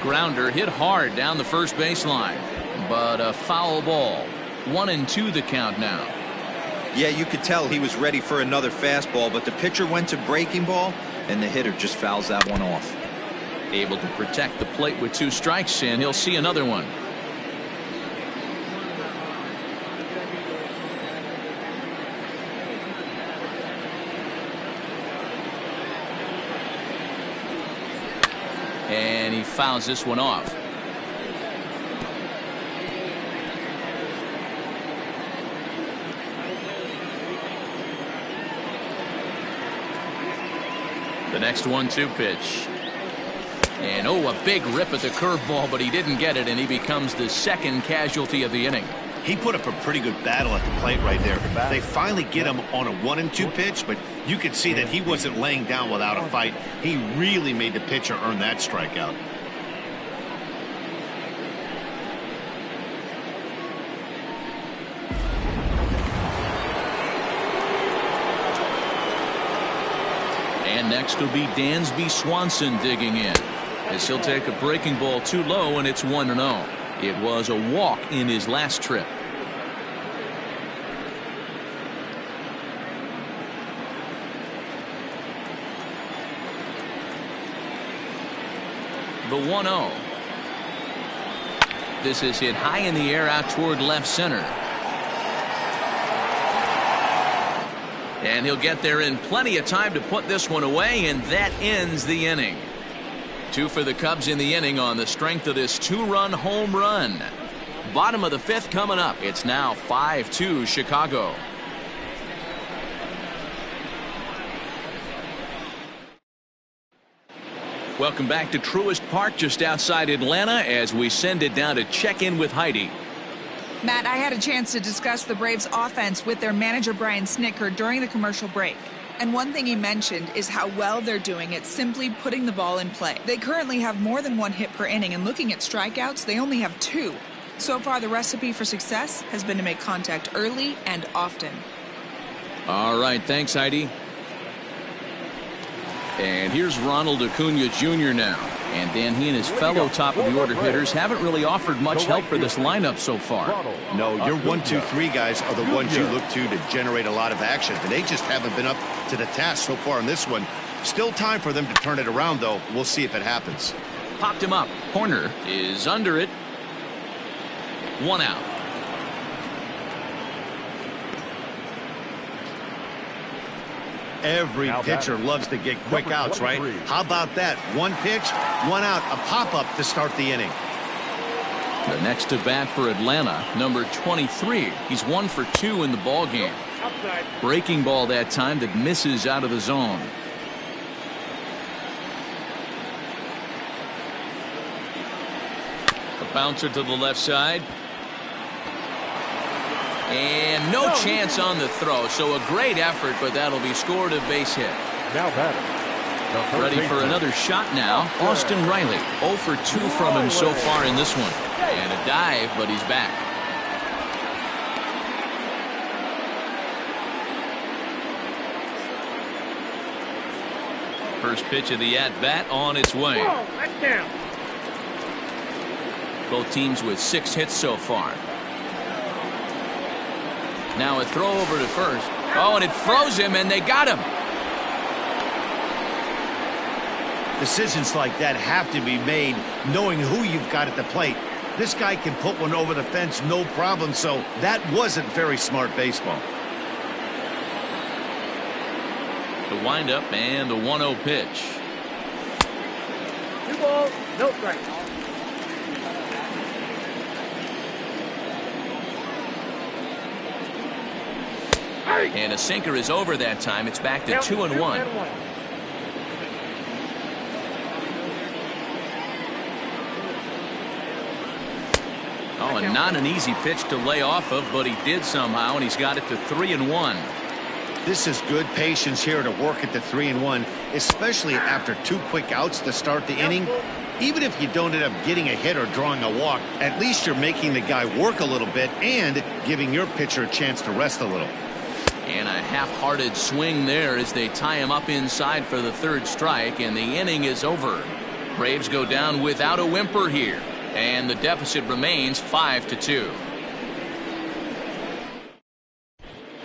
Grounder hit hard down the first baseline, but a foul ball. 1-2 the count now. Yeah, you could tell he was ready for another fastball, but the pitcher went to breaking ball, and the hitter just fouls that one off. Able to protect the plate with 2 strikes, and he'll see another one. And he fouls this one off. The next 1-2 pitch. And a big rip at the curveball, but he didn't get it, and he becomes the second casualty of the inning. He put up a pretty good battle at the plate right there. They finally get him on a 1-2 pitch, but you could see that he wasn't laying down without a fight. He really made the pitcher earn that strikeout. And next will be Dansby Swanson digging in, as he'll take a breaking ball too low, and it's 1-0. It was a walk in his last trip. The 1-0. This is hit high in the air out toward left center. And he'll get there in plenty of time to put this one away, and that ends the inning. 2 for the Cubs in the inning on the strength of this 2-run home run. Bottom of the 5th coming up. It's now 5-2 Chicago. Welcome back to Truist Park just outside Atlanta as we send it down to check in with Heidi. Matt, I had a chance to discuss the Braves offense with their manager Brian Snitker during the commercial break. And one thing he mentioned is how well they're doing at simply putting the ball in play. They currently have more than 1 hit per inning, and looking at strikeouts, they only have 2. So far, the recipe for success has been to make contact early and often. All right, thanks, Heidi. And here's Ronald Acuna Jr. now. And Dan, he and his fellow top-of-the-order hitters haven't really offered much help for this lineup so far. No, your 1-2-3 guys are the ones you look to generate a lot of action. And they just haven't been up to the task so far in this one. Still time for them to turn it around, though. We'll see if it happens. Popped him up. Corner is under it. 1 out. Every pitcher loves to get quick outs, right? How about that? One pitch, one out, a pop-up to start the inning. The next to bat for Atlanta, number 23. He's 1 for 2 in the ball game. Breaking ball that time that misses out of the zone. A bouncer to the left side. And no chance on the throw, so a great effort, but that'll be scored a base hit. Now batter. Ready for another shot now, Austin Riley. 0 for 2 from him so far in this one. And a dive, but he's back. First pitch of the at-bat on its way. Both teams with 6 hits so far. Now a throw over to first. Oh, and it froze him, and they got him. Decisions like that have to be made knowing who you've got at the plate. This guy can put one over the fence, no problem, so that wasn't very smart baseball. The windup and the 1-0 pitch. 2 balls, no strikes. And a sinker is over that time. It's back to 2-1. Oh, and not an easy pitch to lay off of, but he did somehow, and he's got it to 3-1. This is good patience here to work at the 3-1, especially after 2 quick outs to start the inning. Even if you don't end up getting a hit or drawing a walk, at least you're making the guy work a little bit and giving your pitcher a chance to rest a little. And a half-hearted swing there as they tie him up inside for the 3rd strike, and the inning is over. Braves go down without a whimper here, and the deficit remains 5-2.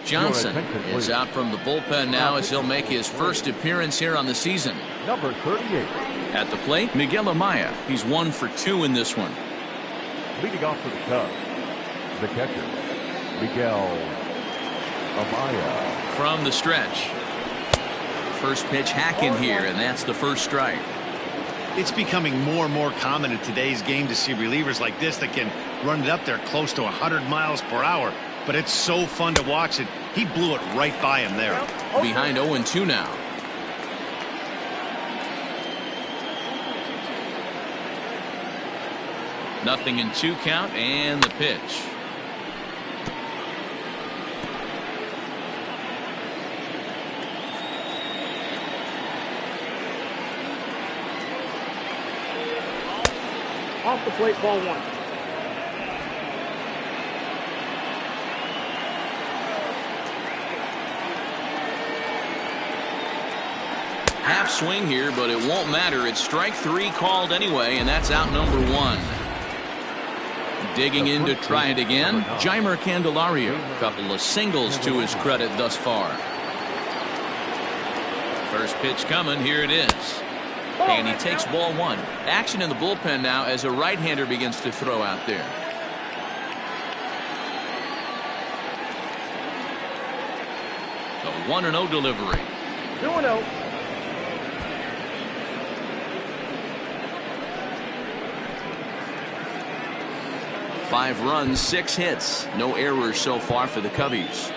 Johnson is out from the bullpen now as he'll make his first appearance here on the season. Number 38. At the plate, Miguel Amaya. He's 1 for 2 in this one. Leading off for the Cubs, the catcher, Miguel Amaya. From the stretch. First pitch hacking here, and that's the 1st strike. It's becoming more and more common in today's game to see relievers like this that can run it up there close to 100 miles per hour. But it's so fun to watch it. He blew it right by him there. Behind 0-2 now. Nothing in 2 count, and the pitch. Off the plate, ball 1. Half swing here, but it won't matter. It's strike 3 called anyway, and that's out number 1. Digging in to try it again, Jeimer Candelario. Couple of singles to his credit thus far. First pitch coming, here it is. And he takes ball 1. Action in the bullpen now as a right-hander begins to throw out there. The 1-0 delivery. 2-0. Five runs, 6 hits. No errors so far for the Cubbies.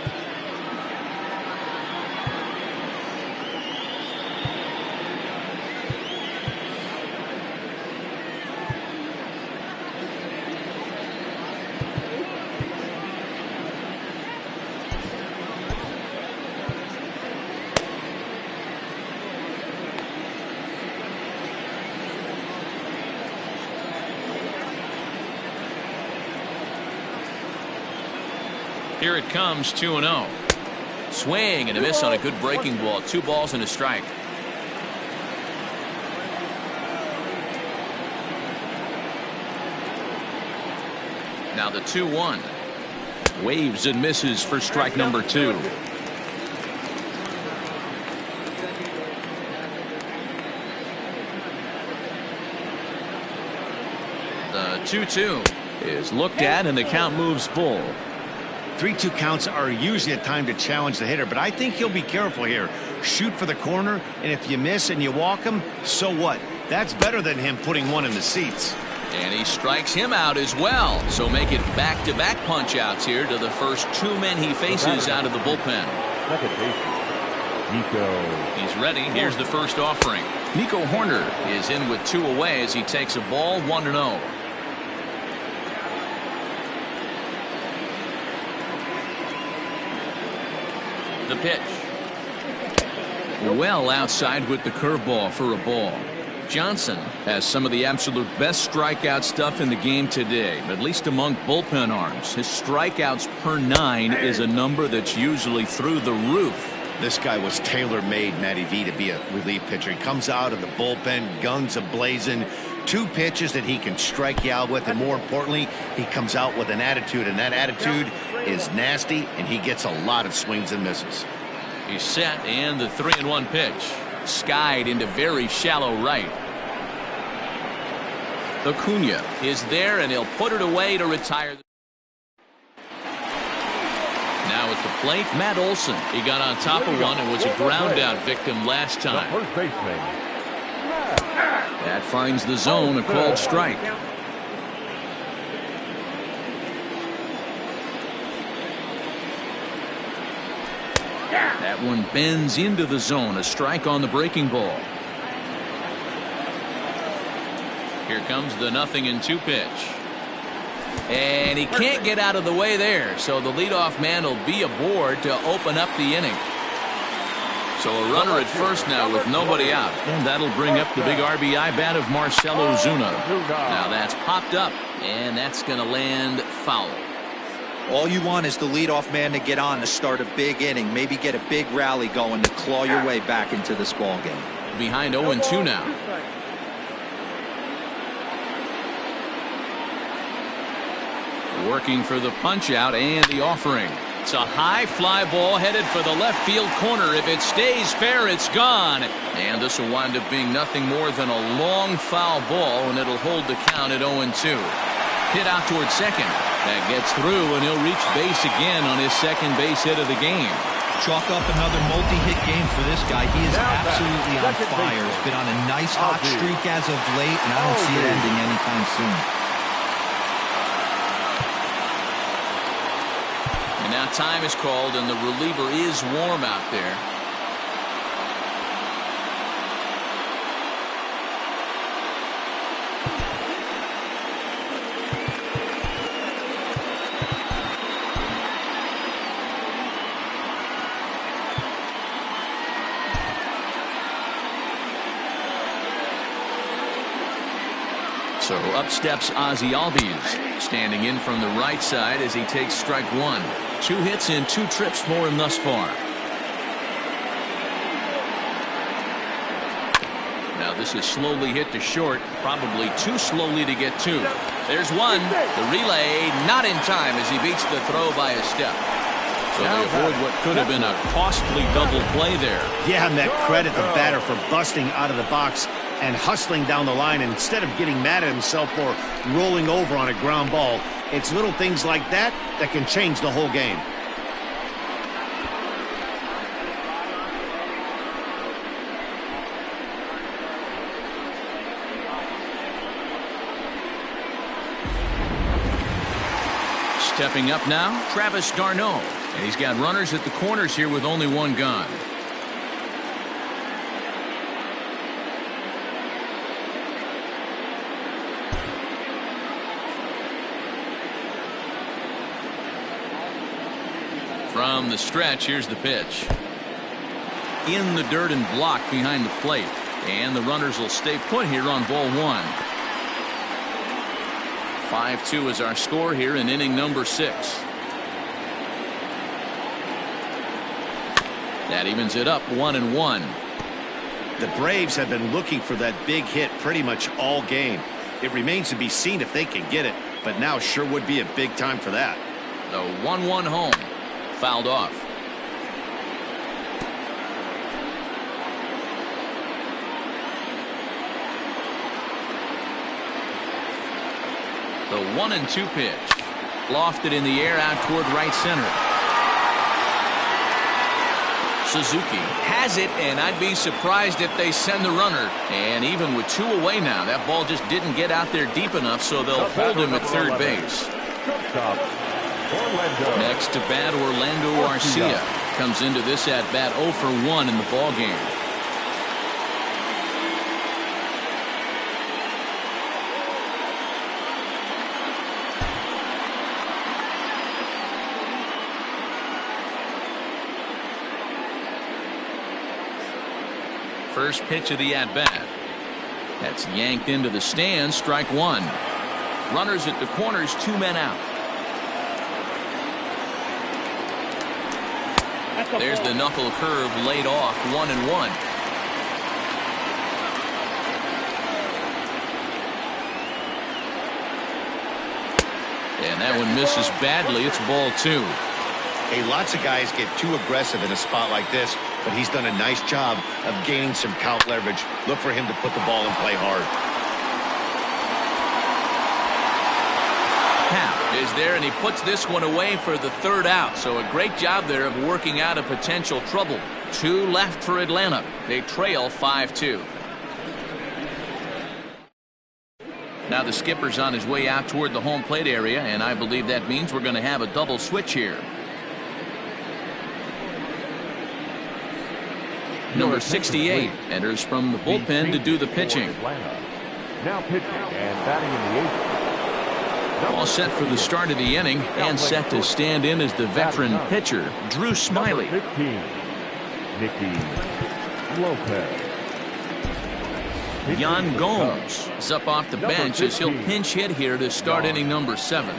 Here it comes, 2-0. Swing and a miss on a good breaking ball. 2 balls and a strike. Now the 2-1. Waves and misses for strike number 2. The 2-2 is looked at and the count moves full. 3-2 counts are usually a time to challenge the hitter, but I think he'll be careful here. shoot for the corner, and if you miss and you walk him, so what? That's better than him putting one in the seats. And he strikes him out as well. So make it back-to-back punch-outs here to the first two men he faces out of the bullpen. Second baseman, Nico. He's ready. Here's the first offering. Nico Horner is in with 2 away as he takes a ball 1-0. The pitch. Well outside with the curveball for a ball. Johnson has some of the absolute best strikeout stuff in the game today, at least among bullpen arms. His strikeouts per 9 is a number that's usually through the roof. This guy was tailor-made, Matty V, to be a relief pitcher. He comes out of the bullpen, guns a-blazing, 2 pitches that he can strike you out with, and more importantly, he comes out with an attitude, and that attitude is nasty, and he gets a lot of swings and misses. He's set, and the 3-1 pitch. Skied into very shallow right. Acuna is there, and he'll put it away to retire. Now at the plate, Matt Olson. He got on top of one and was a ground out victim last time. The first baseman. That finds the zone, a called strike. That one bends into the zone, a strike on the breaking ball. Here comes the 0-2 pitch. And he can't get out of the way there, so the leadoff man will be aboard to open up the inning. So a runner at first now with nobody out, and that'll bring up the big RBI bat of Marcell Ozuna. Now that's popped up, and that's going to land foul. All you want is the leadoff man to get on to start a big inning, maybe get a big rally going to claw your way back into this ball game. Behind 0-2 now. Working for the punch out and the offering. It's a high fly ball headed for the left field corner. If it stays fair, it's gone. And this will wind up being nothing more than a long foul ball, and it'll hold the count at 0-2. Hit out towards second. That gets through, and he'll reach base again on his second base hit of the game. Chalk up another multi-hit game for this guy. He is absolutely on fire. He's been on a nice hot streak as of late, and I don't see it ending anytime soon. And now time is called, and the reliever is warm out there. So up steps Ozzie Albies, standing in from the right side as he takes strike one. 2 hits and 2 trips for him thus far. Now this is slowly hit to short, probably too slowly to get to. There's one. The relay not in time as he beats the throw by a step. So they avoid what could have been a costly double play there. Yeah, and that credit the batter for busting out of the box and hustling down the line instead of getting mad at himself for rolling over on a ground ball. It's little things like that that can change the whole game. Stepping up now, Travis d'Arnaud. And he's got runners at the corners here with only 1 gone. From the stretch, here's the pitch. In the dirt and blocked behind the plate. And the runners will stay put here on ball 1. 5-2 is our score here in inning number 6. That evens it up 1-1. The Braves have been looking for that big hit pretty much all game. It remains to be seen if they can get it, but now sure would be a big time for that. The 1-1 home. Fouled off. The 1-2 pitch. Lofted in the air out toward right center. Suzuki has it, and I'd be surprised if they send the runner. And even with 2 away now, that ball just didn't get out there deep enough, so they'll hold him at third base. Next to bat, Orlando Arcia comes into this at bat 0 for 1 in the ball game. First pitch of the at-bat. That's yanked into the stands. Strike 1. Runners at the corners, 2 men out. There's the knuckle curve laid off, 1-1. And that one misses badly. It's ball 2. Hey, lots of guys get too aggressive in a spot like this, but he's done a nice job of gaining some count leverage. Look for him to put the ball in play hard. Happ is there, and he puts this one away for the 3rd out. So a great job there of working out a potential trouble. 2 left for Atlanta. They trail 5-2. Now the skipper's on his way out toward the home plate area, and I believe that means we're going to have a double switch here. Number 68 enters from the bullpen to do the pitching. Now pitching and batting in the 8th. All set for the start of the inning and set to stand in as the veteran pitcher, Drew Smyly. 15, Nicky Lopez. Yan Gomes is up off the bench as he'll pinch hit here to start inning number 7.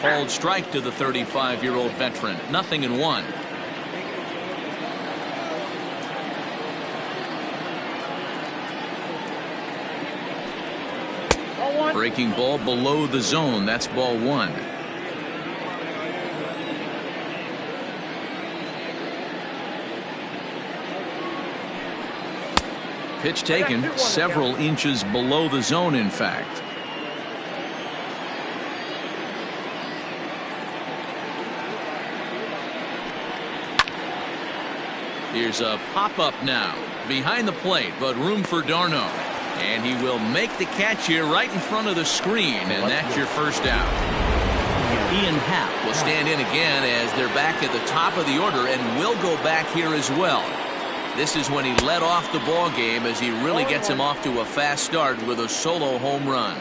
Called strike to the 35-year-old veteran. 0-1. Breaking ball below the zone. That's ball 1. Pitch taken several inches below the zone, in fact. Here's a pop-up now behind the plate, but room for Darno. And he will make the catch here right in front of the screen, and that's your first out. Ian Happ will stand in again as they're back at the top of the order, and will go back here as well. This is when he led off the ball game, as he really gets him off to a fast start with a solo home run.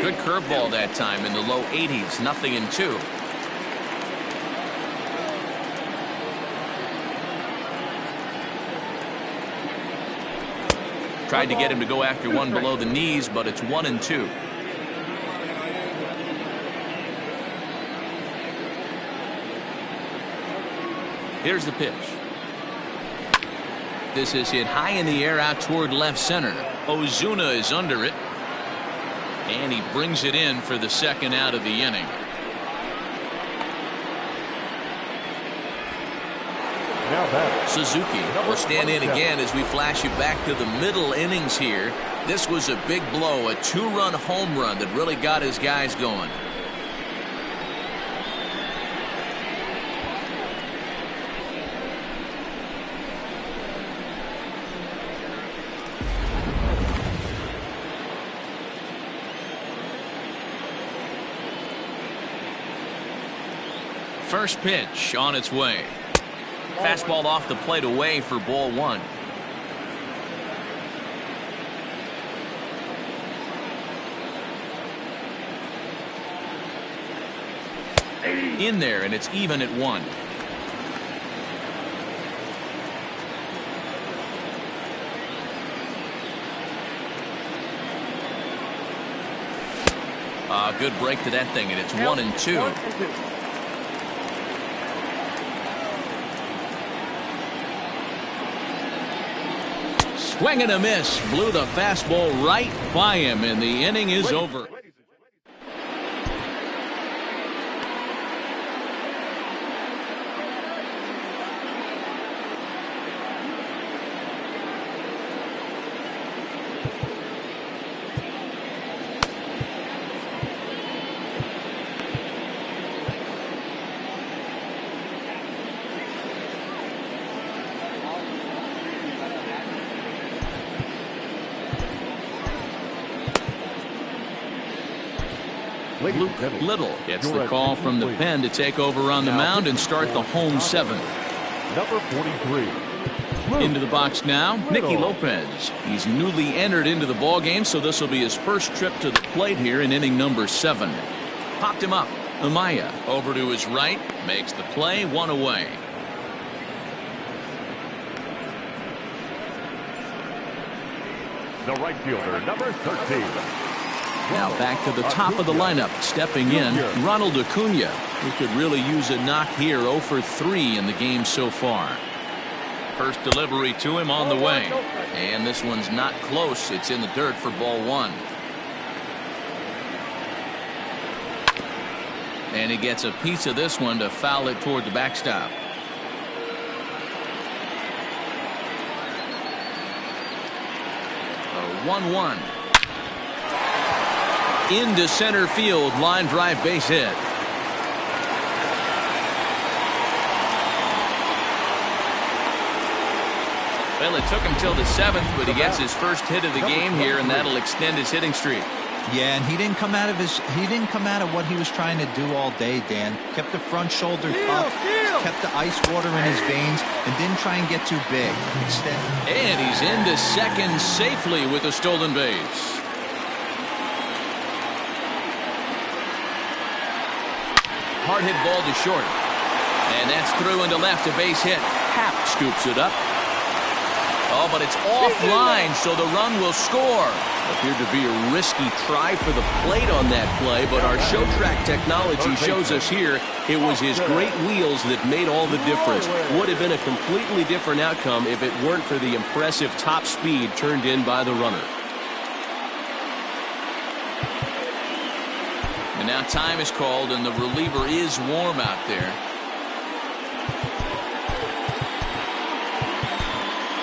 Good curveball that time in the low 80s. 0-2. Tried to get him to go after one below the knees, but it's 1-2. Here's the pitch. This is hit high in the air out toward left center. Ozuna is under it. And he brings it in for the 2nd out of the inning. Suzuki will stand in again as we flash you back to the middle innings here. This was a big blow, a 2-run home run that really got his guys going. First pitch on its way. Fastball off the plate away for ball 1. In there, and it's even at 1. Good break to that thing, and it's 1-2. Swing and a miss. Blew the fastball right by him, and the inning is over. Luke Little gets the call from the pen to take over on the mound and start the home seventh. Number 43. Into the box now, Nicky Lopez. He's newly entered into the ball game, so this will be his first trip to the plate here in inning number 7. Popped him up. Amaya over to his right, makes the play, 1 away. The right fielder, number 13. Now back to the top of the lineup. Stepping in, Ronald Acuna, who could really use a knock here. 0 for 3 in the game so far. First delivery to him on the way. And this one's not close. It's in the dirt for ball 1. And he gets a piece of this one to foul it toward the backstop. A 1-1. Into center field, line drive, base hit. Well, it took him till the 7th, but he gets his first hit of the game here, and that'll extend his hitting streak. Yeah, and he didn't come out of what he was trying to do all day, Dan. Kept the front shoulder up, kept the ice water in his veins, and didn't try and get too big. And he's into second safely with a stolen base. Hard hit ball to short. And that's through into left, a base hit. Happ scoops it up. Oh, but it's offline, so the run will score. Appeared to be a risky try for the plate on that play, but our show track technology shows us here it was his great wheels that made all the difference. Would have been a completely different outcome if it weren't for the impressive top speed turned in by the runner. And now time is called, and the reliever is warm out there.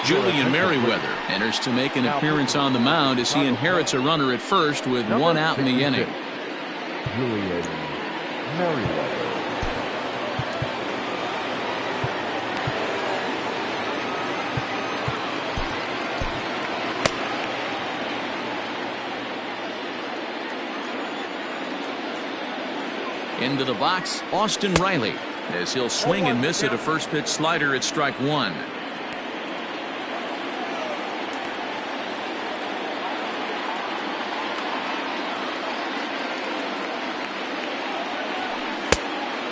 Julian Merriweather enters to make an appearance on the mound as he inherits a runner at first with 1 out in the inning. Julian Merriweather. Into the box, Austin Riley, as he'll swing and miss at a first pitch slider at strike 1.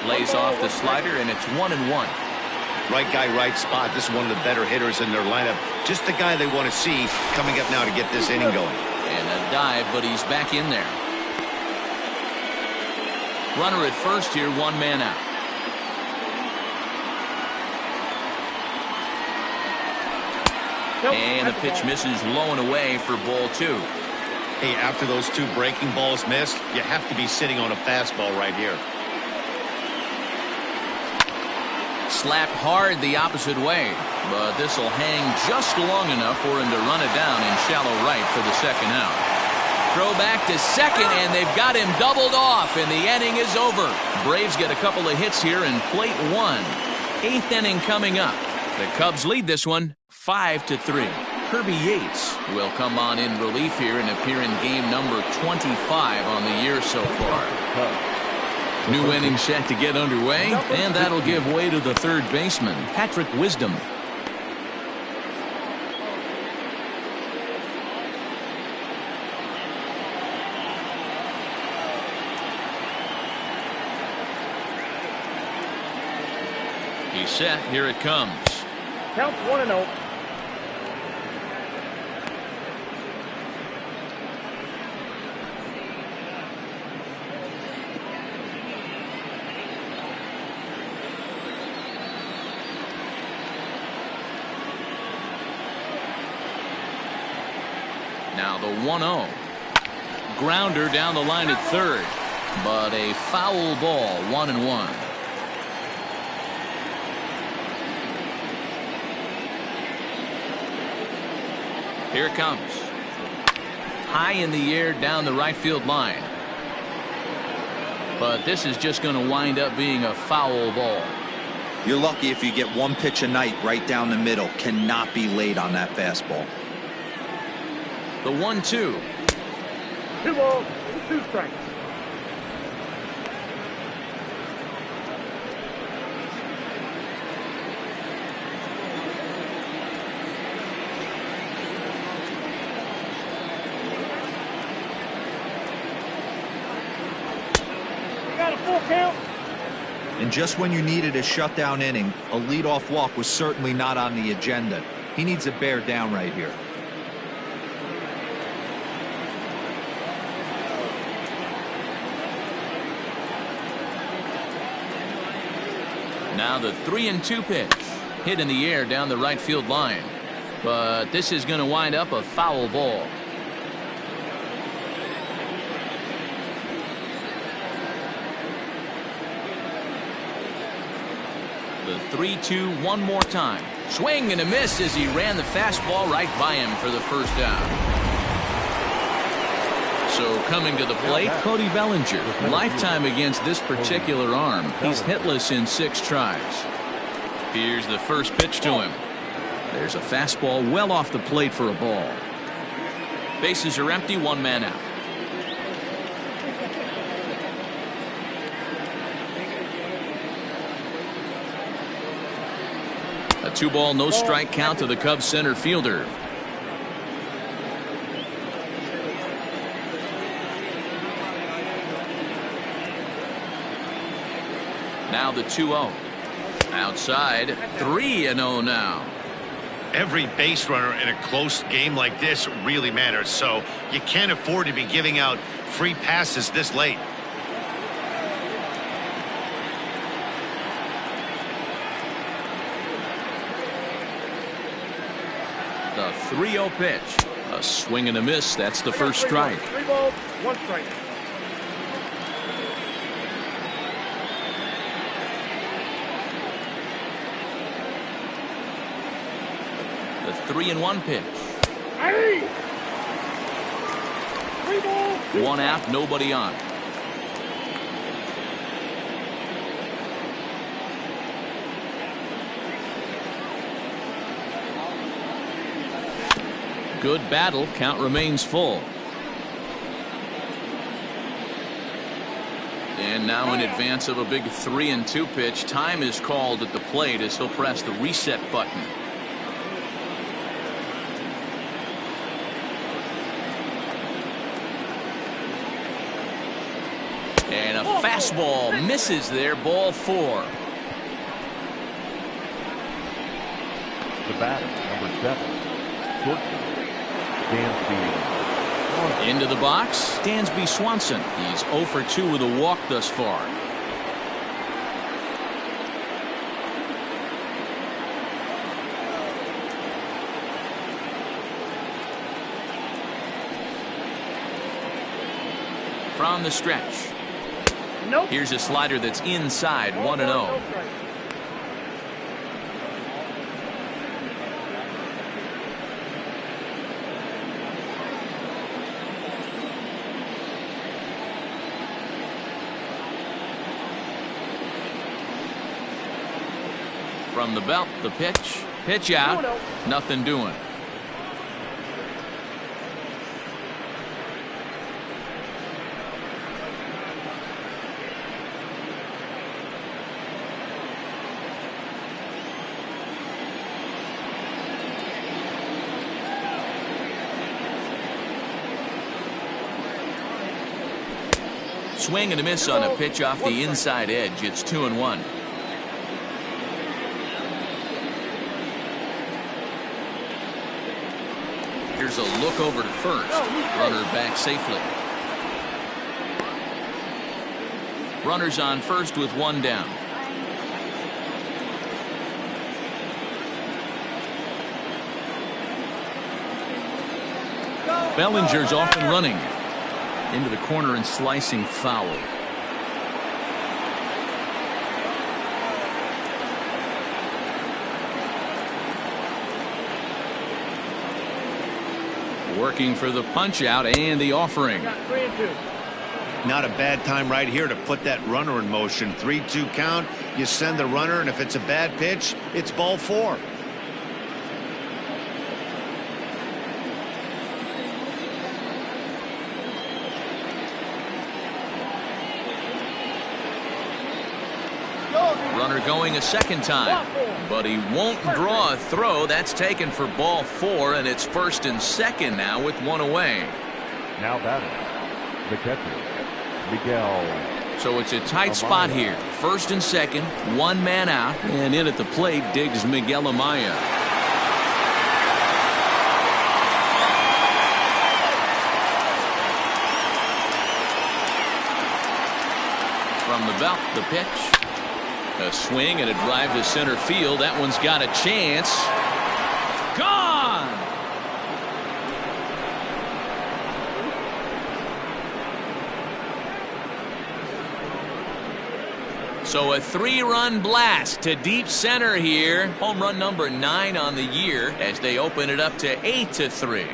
Lays off the slider, and it's 1-1. Right guy, right spot. This is one of the better hitters in their lineup. Just the guy they want to see coming up now to get this inning going. And a dive, but he's back in there. Runner at first here, 1 man out. And the pitch misses low and away for ball 2. Hey, after those 2 breaking balls missed, you have to be sitting on a fastball right here. Slapped hard the opposite way, but this will hang just long enough for him to run it down in shallow right for the second out. Throw back to second, and they've got him doubled off, and the inning is over. Braves get a couple of hits here in plate 1. 8th inning coming up. The Cubs lead this one 5-3. Kirby Yates will come on in relief here and appear in game number 25 on the year so far. New inning set to get underway, and that'll give way to the third baseman, Patrick Wisdom. He's set. Here it comes. Count 1-0. Now the 1-0. Grounder down the line at third, but a foul ball, 1-1. Here it comes. High in the air down the right field line. But this is just going to wind up being a foul ball. You're lucky if you get one pitch a night right down the middle. Cannot be late on that fastball. The 1-2. 2 balls, 2 strikes. Got a full count. And just when you needed a shutdown inning, a leadoff walk was certainly not on the agenda. He needs to bear down right here. Now the 3-2 pitch. Hit in the air down the right field line. But this is going to wind up a foul ball. The 3-2 one more time. Swing and a miss as he ran the fastball right by him for the first down. So coming to the plate, Cody Bellinger. Lifetime against this particular arm. He's hitless in 6 tries. Here's the first pitch to him. There's a fastball well off the plate for a ball. Bases are empty, 1 man out. A 2-ball, no strike count to the Cubs center fielder. Now the 2-0. Outside, 3-0 now. Every base runner in a close game like this really matters, so you can't afford to be giving out free passes this late. The 3-0 pitch. A swing and a miss. That's the first strike. 3 balls, 1 strike. The 3-1 pitch. 3 balls. 1 out, nobody on. Good battle. Count remains full. And now in advance of a big 3-2 pitch, time is called at the plate as he'll press the reset button. And a fastball misses there, ball 4. The batter, number 7, shortstop, Dansby. Into the box, Dansby Swanson. He's 0 for 2 with a walk thus far. From the stretch. Nope. Here's a slider that's inside, 1-0. No strike. From the belt, the pitch. Pitch out. Nothing doing. Swing and a miss on a pitch off the inside edge. It's 2-1. Here's a look over to first. Runner back safely. Runners on first with 1 down. Bellinger's off and running. Into the corner and slicing foul. Working for the punch out and the offering. Not a bad time right here to put that runner in motion. 3-2 count. You send the runner, and if it's a bad pitch, it's ball 4. Runner going a second time, but he won't draw a throw. That's taken for ball 4, and it's first and second now with one away. Now batting, the catcher, Miguel. So it's a tight spot here. First and second, one man out, and in at the plate digs Miguel Amaya. From the belt, the pitch. A swing and a drive to center field. That one's got a chance. Gone! So a 3-run blast to deep center here. Home run number 9 on the year as they open it up to 8-3.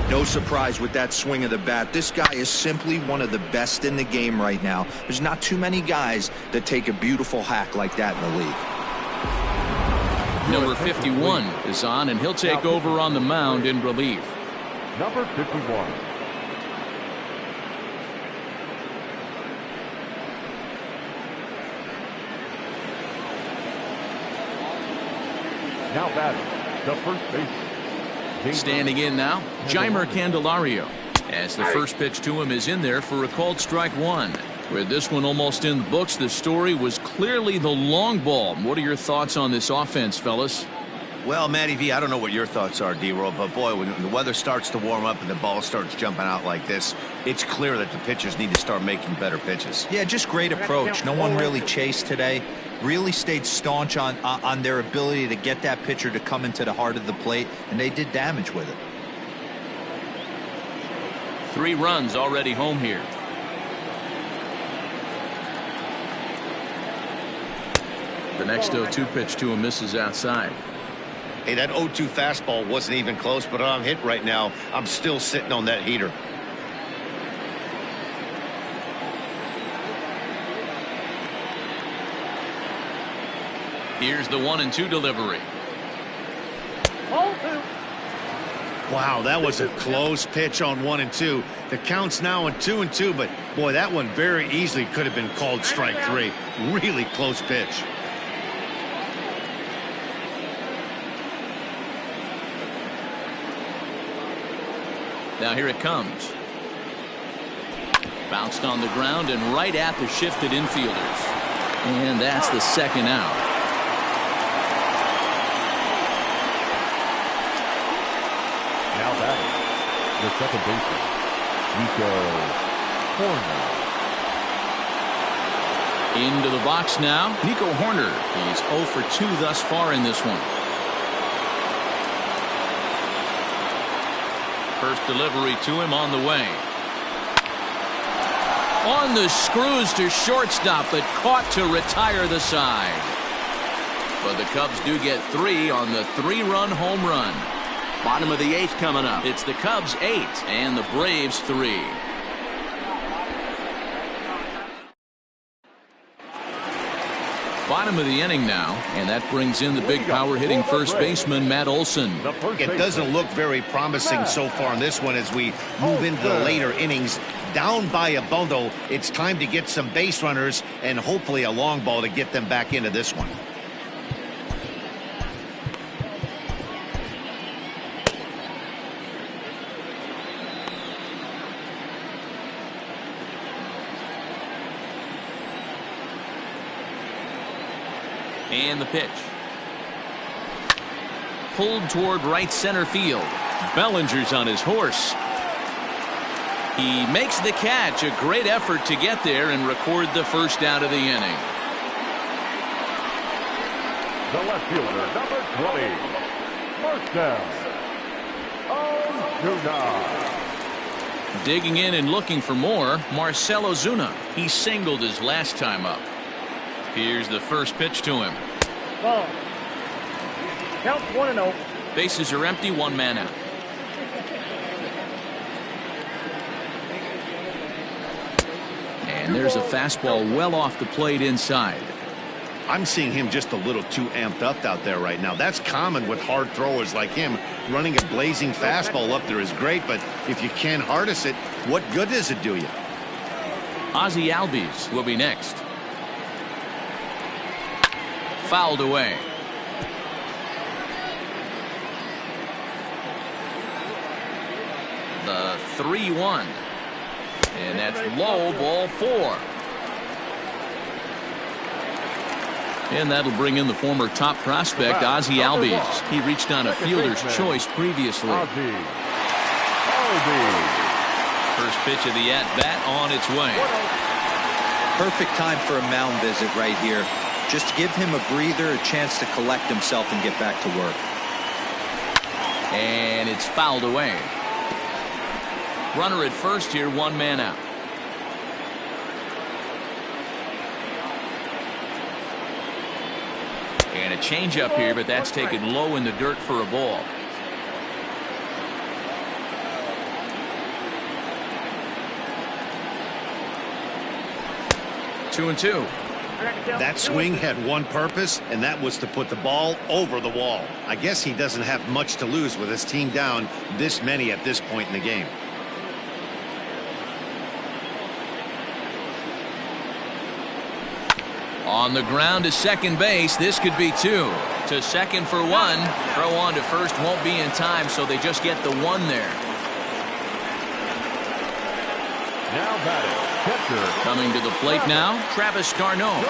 No surprise with that swing of the bat. This guy is simply one of the best in the game right now. There's not too many guys that take a beautiful hack like that in the league. Number 51 is on, and he'll take over on the mound in relief. Number 51. Now batting, the first baseman. Standing in now, Jeimer Candelario, as the first pitch to him is in there for a called strike 1. With this one almost in the books, the story was clearly the long ball. What are your thoughts on this offense, fellas? Well, Matty V, I don't know what your thoughts are, D-Roll, but boy, when the weather starts to warm up and the ball starts jumping out like this, it's clear that the pitchers need to start making better pitches. Yeah, just great approach. No one really chased today. Really stayed staunch on their ability to get that pitcher to come into the heart of the plate, and they did damage with it. 3 runs already home here. The next 0-2 pitch to him misses outside. Hey, that 0-2 fastball wasn't even close, but I'm hit right now. I'm still sitting on that heater. Here's the 1-2 delivery. Wow, that was a close pitch on 1-2. The count's now on 2-2, but boy, that one very easily could have been called strike 3. Really close pitch. Now here it comes. Bounced on the ground and right at the shifted infielders. And that's the second out. Now batting, the second baseman, Nico Horner. Into the box now, Nico Horner. He's 0 for 2 thus far in this one. First delivery to him on the way. On the screws to shortstop, but caught to retire the side. But the Cubs do get 3 on the 3-run home run. Bottom of the 8th coming up. It's the Cubs 8 and the Braves 3. Bottom of the inning now, and that brings in the big power hitting first baseman Matt Olson. It doesn't look very promising so far in this one as we move into the later innings. Down by a bundle, it's time to get some base runners and hopefully a long ball to get them back into this one. And the pitch. Pulled toward right center field. Bellinger's on his horse. He makes the catch. A great effort to get there and record the first out of the inning. The left fielder, number 20, Marcel. 0-9. Digging in and looking for more, Marcell Ozuna. He singled his last time up. Here's the first pitch to him. Ball. Count 1-0. Bases are empty, one man out. And there's a fastball well off the plate inside. I'm seeing him just a little too amped up out there right now. That's common with hard throwers like him. Running a blazing fastball up there is great, but if you can't harness it, what good does it do you? Ozzie Albies will be next. Fouled away. The 3-1. And that's low, ball 4. And that'll bring in the former top prospect, Ozzie Albies. He reached on a fielder's choice previously. First pitch of the at-bat on its way. Perfect time for a mound visit right here. Just give him a breather, a chance to collect himself and get back to work. And it's fouled away. Runner at first here, one man out. And a changeup here, but that's taken low in the dirt for a ball. Two and two. That swing had one purpose, and that was to put the ball over the wall. I guess he doesn't have much to lose with his team down this many at this point in the game. On the ground to second base. This could be 2. To second for 1. Throw on to first won't be in time, so they just get the 1 there. Now batting, catcher. Coming to the plate now, Travis d'Arnaud.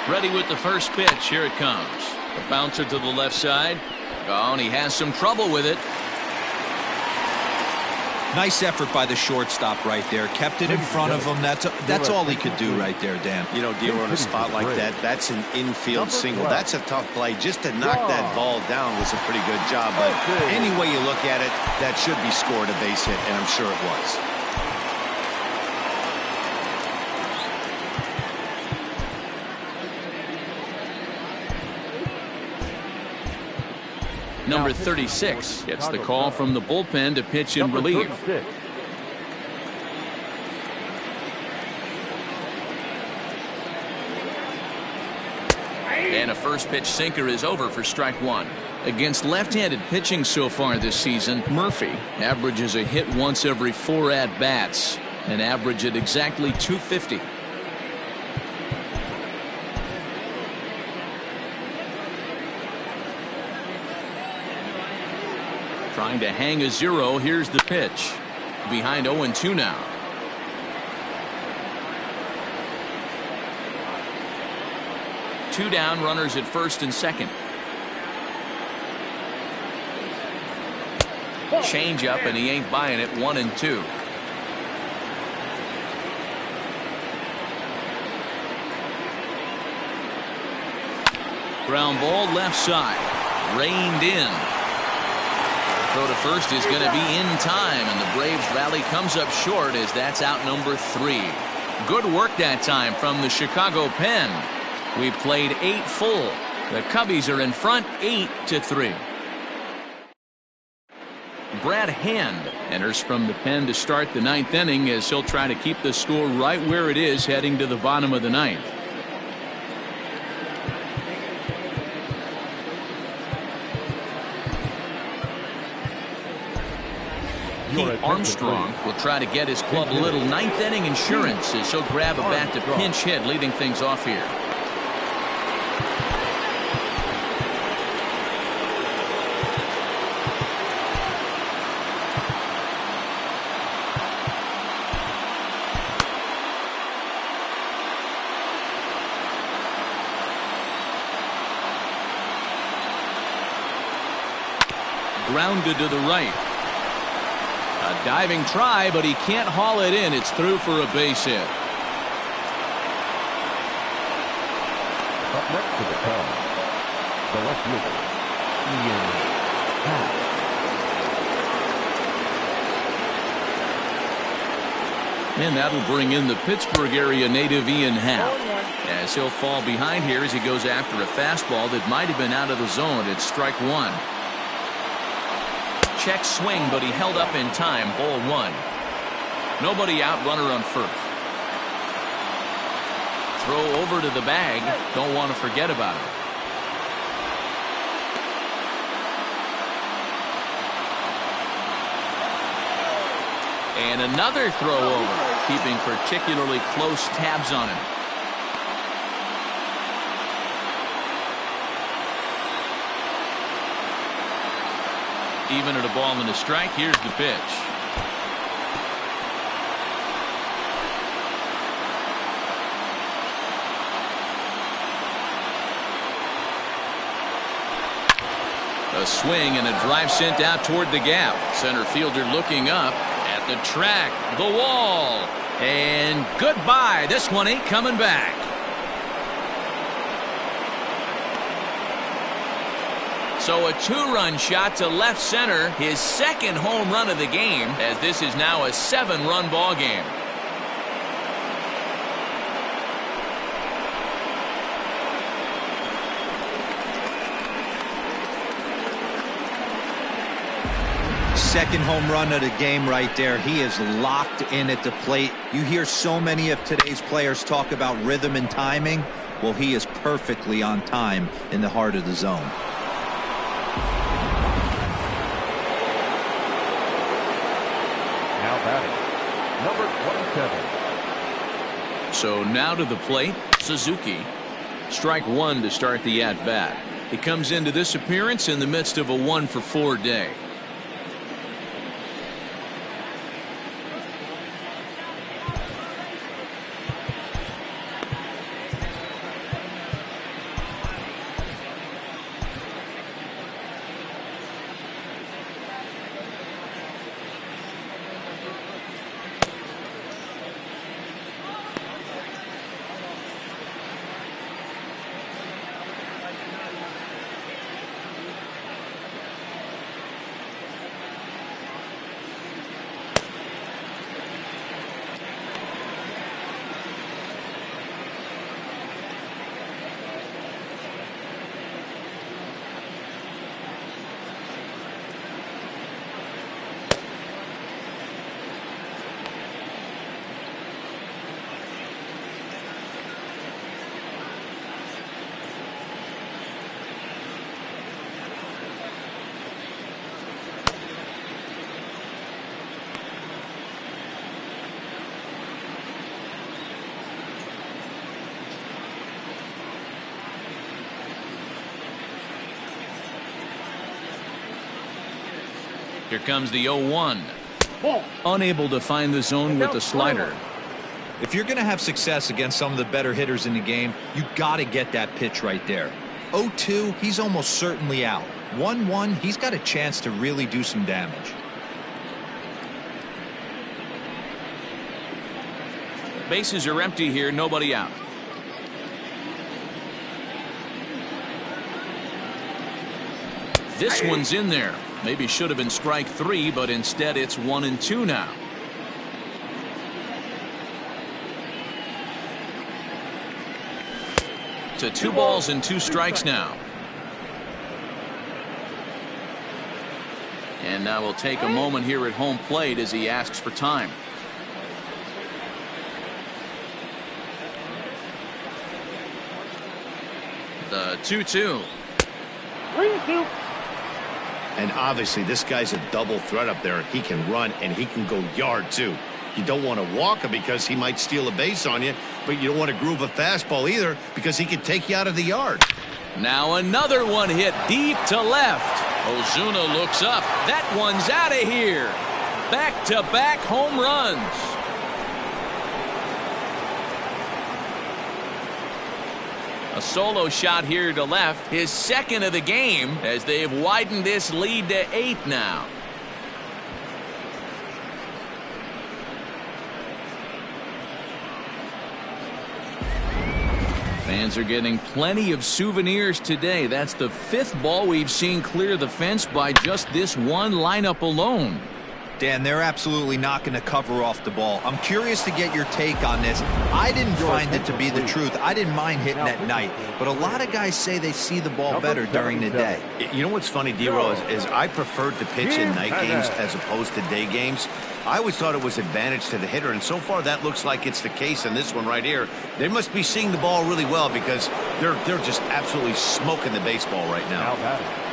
Ready with the first pitch. Here it comes. The bouncer to the left side. Oh, and he has some trouble with it. Nice effort by the shortstop right there. Kept it in front of him. That's all he could do right there, Dan. You know, Dero, in a spot like that, that's an infield single. That's a tough play. Just to knock that ball down was a pretty good job. But any way you look at it, that should be scored a base hit, and I'm sure it was. Number 36 gets the call from the bullpen to pitch in relief. And a first pitch sinker is over for strike 1. Against left-handed pitching so far this season, Murphy averages a hit once every 4 at-bats, an average at exactly .250. Trying to hang a 0. Here's the pitch. Behind 0-2 now. Two down, runners at first and second. Change up, and he ain't buying it. 1-2. Ground ball left side. Reined in. Throw to first is going to be in time, and the Braves rally comes up short as that's out number 3. Good work that time from the Chicago pen. We played 8 full. The Cubbies are in front 8-3. Brad Hand enters from the pen to start the 9th inning as he'll try to keep the score right where it is heading to the bottom of the 9th. Pete Armstrong will try to get his club a little 9th inning insurance as he'll grab a bat to pinch hit, leading things off here. Grounded to the right. A diving try, but he can't haul it in. It's through for a base hit. Up next to the Cubs, the left fielder, Ian Happ. And that'll bring in the Pittsburgh area native Ian Happ, as he'll fall behind here as he goes after a fastball that might have been out of the zone. It's strike one. Check swing, but he held up in time. Ball one. Nobody out, runner on first. Throw over to the bag. Don't want to forget about it. And another throw over, keeping particularly close tabs on him. Even at a ball and a strike, here's the pitch. A swing and a drive sent out toward the gap. Center fielder looking up at the track, the wall, and goodbye. This one ain't coming back. So a two-run shot to left center, his second home run of the game, as this is now a 7-run ball game. Second home run of the game right there. He is locked in at the plate. You hear so many of today's players talk about rhythm and timing. Well, he is perfectly on time in the heart of the zone. Now batting, number 27. So now to the plate, Suzuki. Strike one to start the at-bat. He comes into this appearance in the midst of a 1-for-4 day. Here comes the 0-1. Unable to find the zone with the slider. If you're going to have success against some of the better hitters in the game, you got to get that pitch right there. 0-2, he's almost certainly out. 1-1, he's got a chance to really do some damage. Bases are empty here, nobody out. This one's in there. Maybe should have been strike three, but instead it's 1-2 now. To 2 balls and 2 strikes now. And now we'll take a moment here at home plate as he asks for time. The 2-2. 3-2. And obviously this guy's a double threat up there. He can run and he can go yard too. You don't want to walk him because he might steal a base on you, but you don't want to groove a fastball either because he can take you out of the yard. Now another one hit deep to left. Ozuna looks up. That one's out of here. Back-to-back home runs. A solo shot here to left, his second of the game, as they've widened this lead to 8 now. Fans are getting plenty of souvenirs today. That's the 5th ball we've seen clear the fence by just this one lineup alone. Dan, they're absolutely not going to cover off the ball. I'm curious to get your take on this. I didn't find it to be the truth. I didn't mind hitting at night, but a lot of guys say they see the ball better during the day. You know what's funny, D-Row, is I preferred to pitch in night games as opposed to day games. I always thought it was advantage to the hitter, and so far that looks like it's the case in this one right here. They must be seeing the ball really well because they're just absolutely smoking the baseball right now.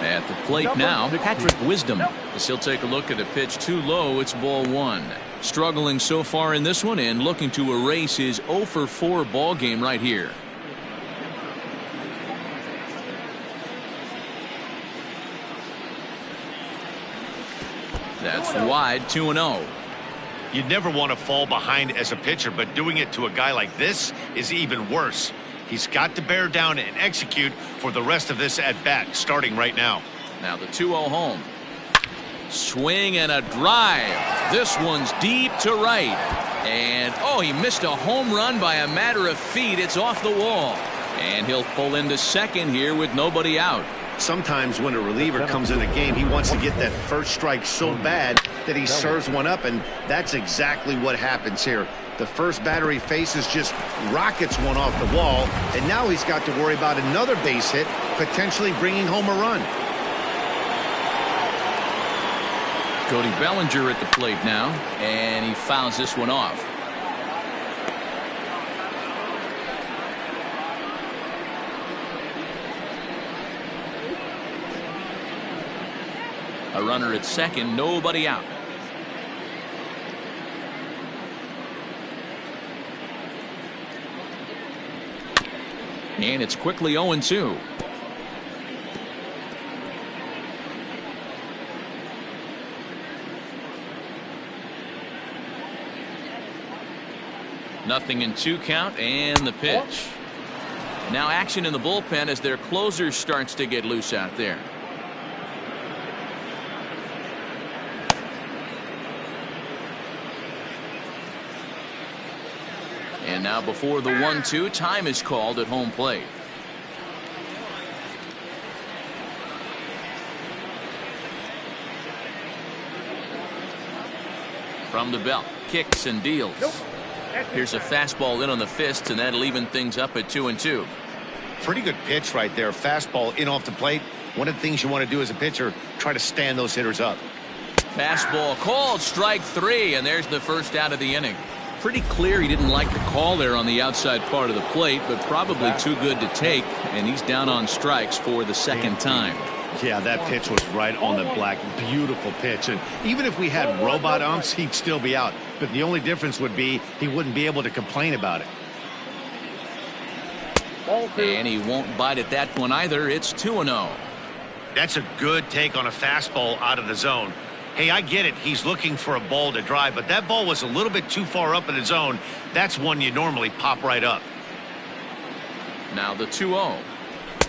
At the plate now, Patrick Wisdom. As he'll take a look at the pitch too low, it's ball 1. Struggling so far in this one and looking to erase his 0 for 4 ball game right here. That's wide, 2-0. You'd never want to fall behind as a pitcher, but doing it to a guy like this is even worse. He's got to bear down and execute for the rest of this at-bat, starting right now. Now the 2-0 home. Swing and a drive. This one's deep to right. And, oh, he missed a home run by a matter of feet. It's off the wall. And he'll pull into second here with nobody out. Sometimes when a reliever comes in a game, he wants to get that first strike so bad that he serves one up, and that's exactly what happens here. The first batter he faces just rockets one off the wall, and now he's got to worry about another base hit, potentially bringing home a run. Cody Bellinger at the plate now, and he fouls this one off. A runner at second, nobody out. And it's quickly 0-2. Nothing in 2 count, and the pitch. Now action in the bullpen as their closer starts to get loose out there. And now before the 1-2, time is called at home plate. From the belt, kicks and deals. Here's a fastball in on the fist, and that'll even things up at 2-2. Pretty good pitch right there. Fastball in off the plate. One of the things you want to do as a pitcher, try to stand those hitters up. Fastball called, strike 3, and there's the first out of the inning. Pretty clear he didn't like the call there on the outside part of the plate, but probably too good to take, and he's down on strikes for the second time. Yeah, that pitch was right on the black. Beautiful pitch. And even if we had robot umps, he'd still be out. But the only difference would be he wouldn't be able to complain about it. And he won't bite at that one either. It's 2-0. That's a good take on a fastball out of the zone. Hey, I get it. He's looking for a ball to drive, but that ball was a little bit too far up in the zone. That's one you normally pop right up. Now the 2-0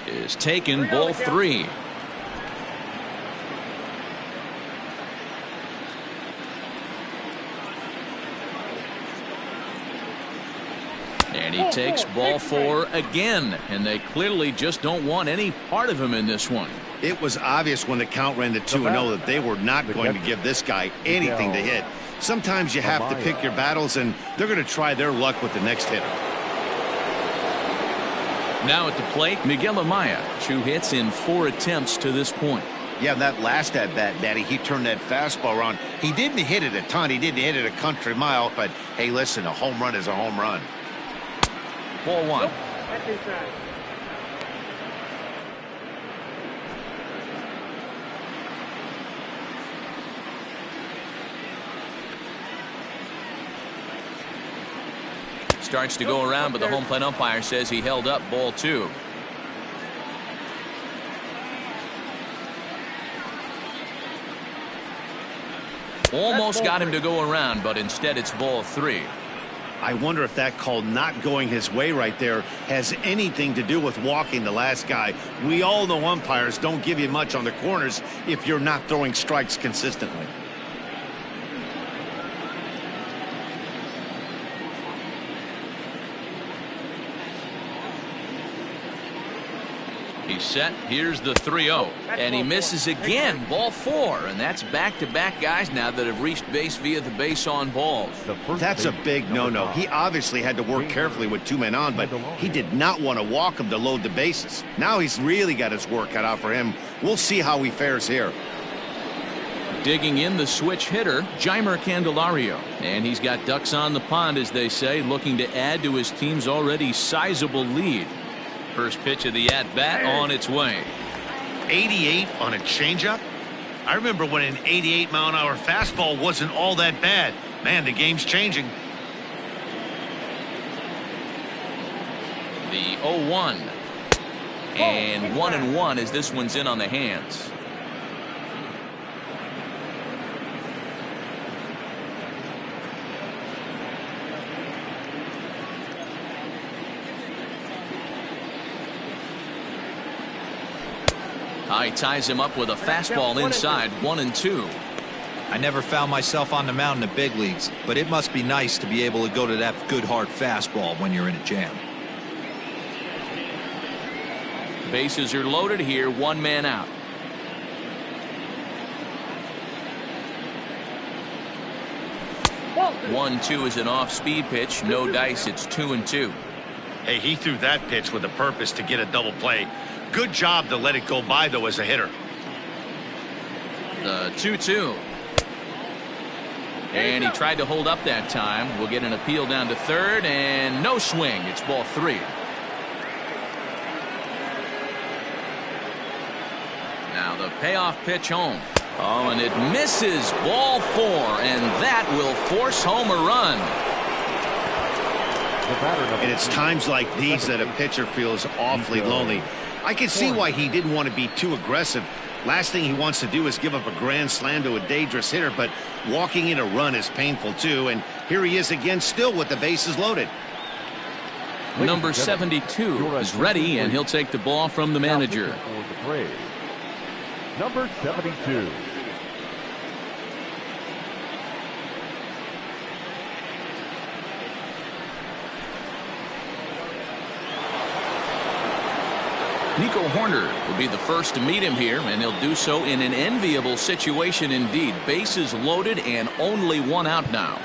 is taken, ball 3. And he takes ball 4 again, and they clearly just don't want any part of him in this one. It was obvious when the count ran to 2-0 that they were not going to give this guy anything to hit. Sometimes you have to pick your battles, and they're going to try their luck with the next hitter. Now at the plate, Miguel Amaya, 2 hits in 4 attempts to this point. Yeah, that last at-bat, Daddy, he turned that fastball around. He didn't hit it a ton. He didn't hit it a country mile, but, hey, listen, a home run is a home run. Ball 1. Starts to go around, but the home plate umpire says he held up, ball 2. Almost got him to go around, but instead it's ball 3. I wonder if that call not going his way right there has anything to do with walking the last guy. We all know umpires don't give you much on the corners if you're not throwing strikes consistently. He's set. Here's the 3-0. And he misses again. Ball 4. And that's back-to-back guys now that have reached base via the base on balls. That's a big no-no. He obviously had to work carefully with 2 men on, but he did not want to walk him to load the bases. Now he's really got his work cut out for him. We'll see how he fares here. Digging in the switch hitter, Jeimer Candelario. And he's got ducks on the pond, as they say, looking to add to his team's already sizable lead. First pitch of the at-bat on its way. 88 on a changeup? I remember when an 88-mile-an-hour fastball wasn't all that bad. Man, the game's changing. The 0-1. And 1-1 as this one's in on the hands. He ties him up with a fastball inside. 1-2. I never found myself on the mound in the big leagues, but it must be nice to be able to go to that good hard fastball when you're in a jam. Bases are loaded here. 1 man out. One, 2 is an off-speed pitch. No dice. It's 2-2. Hey, he threw that pitch with a purpose to get a double play. Good job to let it go by, though, as a hitter. The 2-2. And he tried to hold up that time. We'll get an appeal down to third, and no swing. It's ball 3. Now the payoff pitch home. Oh, and it misses. Ball 4, and that will force home a run. And it's times like these that a pitcher feels awfully lonely. I can see why he didn't want to be too aggressive. Last thing he wants to do is give up a grand slam to a dangerous hitter, but walking in a run is painful too. And here he is again, still with the bases loaded. Number 72 is ready, and he'll take the ball from the manager. Number 72. Nico Horner will be the first to meet him here, and he'll do so in an enviable situation indeed. Bases loaded and only 1 out now.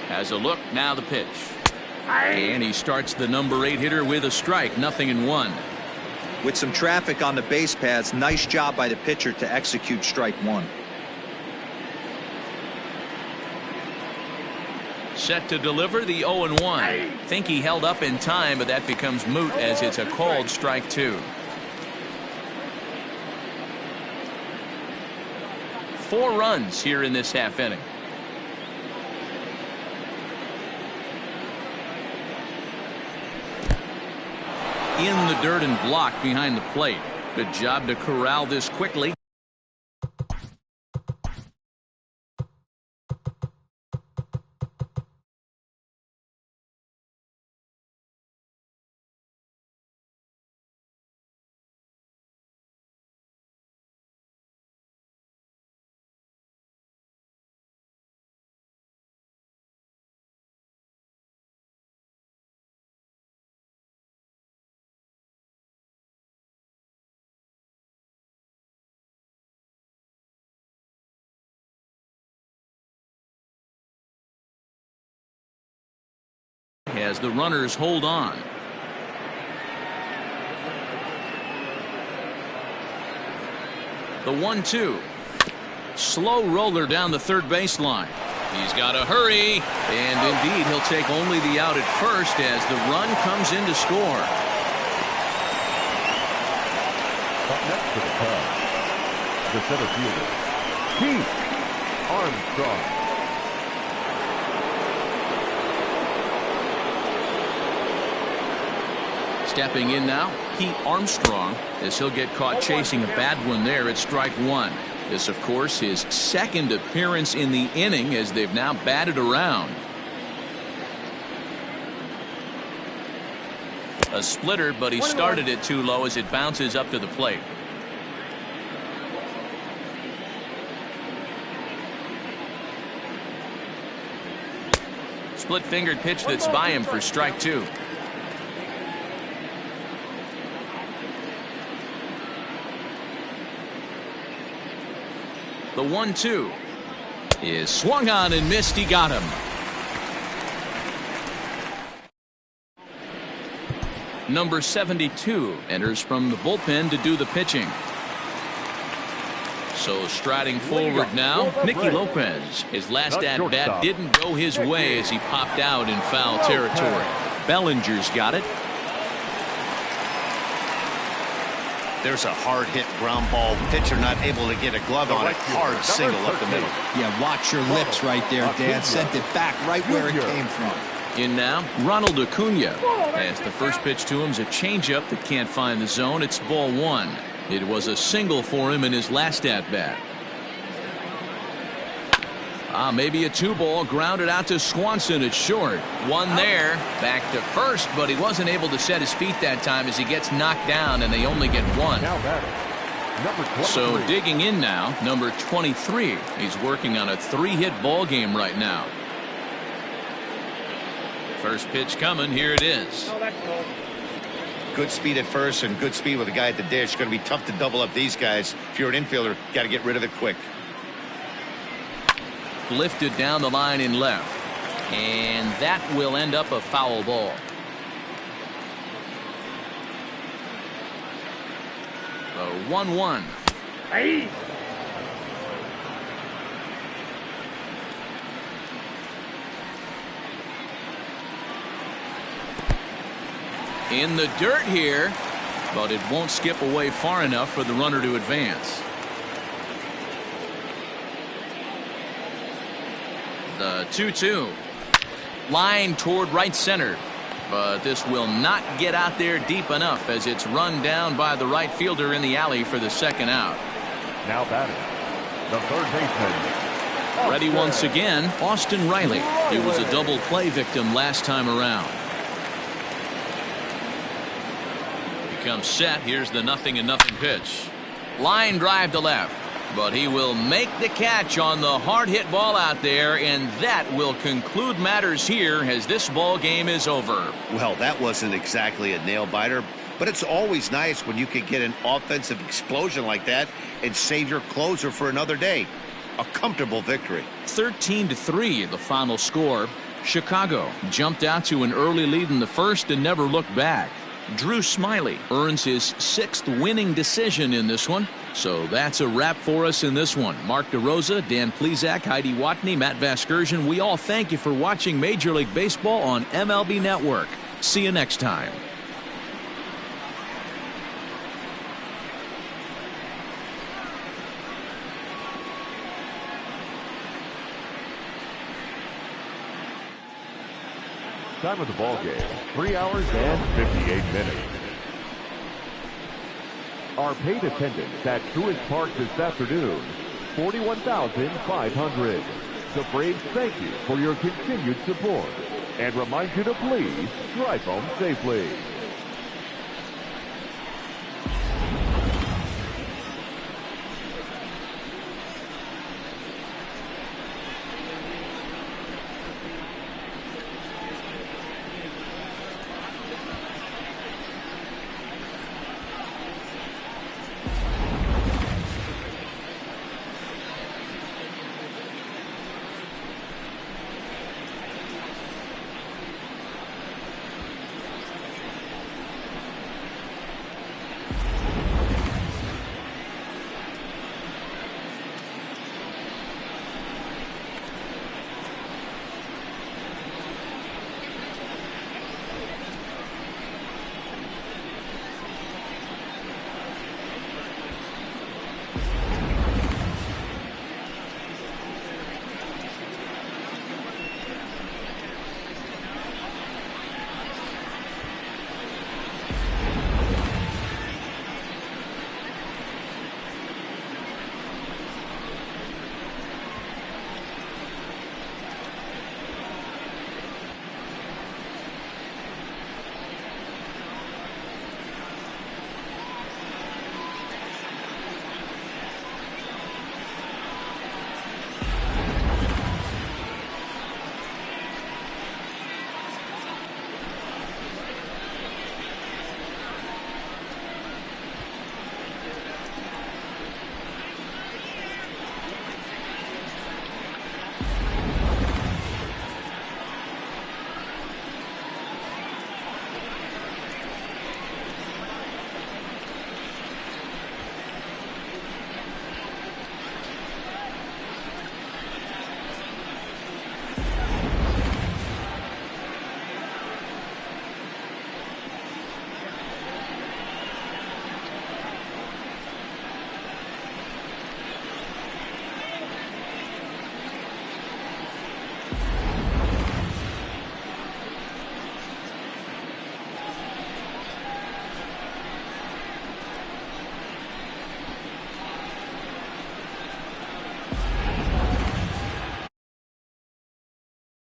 Has a look, now the pitch. And he starts the number 8 hitter with a strike. 0-1. With some traffic on the base paths, nice job by the pitcher to execute strike 1. Set to deliver the 0-1. Think he held up in time, but that becomes moot as it's a called strike 2. 4 runs here in this half inning. In the dirt and blocked behind the plate. Good job to corral this quickly. As the runners hold on. The 1-2. Slow roller down the third baseline. He's got to hurry. And indeed, he'll take only the out at first as the run comes in to score. Up next for the Cubs, the center fielder, Keith Armstrong. Stepping in now, Pete Armstrong, as he'll get caught chasing a bad one there at strike one. This, of course, his second appearance in the inning as they've now batted around. A splitter, but he started it too low as it bounces up to the plate. Split-fingered pitch that's by him for strike two. The 1-2 is swung on and missed. He got him. Number 72 enters from the bullpen to do the pitching. So striding forward now, Nicky Lopez. His last at-bat didn't go his way as he popped out in foul territory. Bellinger's got it. There's a hard hit ground ball. Pitcher not able to get a glove on it. Hard single up the middle. Yeah, watch your lips right there, Dan. Sent it back right where it came from. In now, Ronald Acuna. As the first pitch to him is a changeup that can't find the zone. It's ball one. It was a single for him in his last at-bat. Maybe a 2-ball, grounded out to Swanson at short. One there, back to first, but he wasn't able to set his feet that time as he gets knocked down, and they only get one. So digging in now, number 23. He's working on a 3-hit ball game right now. First pitch coming, here it is. Good speed at first and good speed with the guy at the dish. Going to be tough to double up these guys. If you're an infielder, got to get rid of it quick. Lifted down the line in left, and that will end up a foul ball. The 1-1. Hey. In the dirt here, but it won't skip away far enough for the runner to advance. The 2-2. Line toward right center. But this will not get out there deep enough as it's run down by the right fielder in the alley for the second out. Now batting, the third baseman. Ready once again, Austin Riley. He was a double play victim last time around. He comes set. Here's the 0-0 pitch. Line drive to left. But he will make the catch on the hard hit ball out there, and that will conclude matters here as this ball game is over. Well, that wasn't exactly a nail biter, but it's always nice when you can get an offensive explosion like that and save your closer for another day. A comfortable victory. 13-3 the final score. Chicago jumped out to an early lead in the first and never looked back. Drew Smyly earns his 6th winning decision in this one. So that's a wrap for us in this one. Mark DeRosa, Dan Plesac, Heidi Watney, Matt Vasgersian. We all thank you for watching Major League Baseball on MLB Network. See you next time. Time of the ball game, 3 hours and 58 minutes. Our paid attendance at Truist Park this afternoon, 41,500. The Braves thank you for your continued support and remind you to please drive home safely.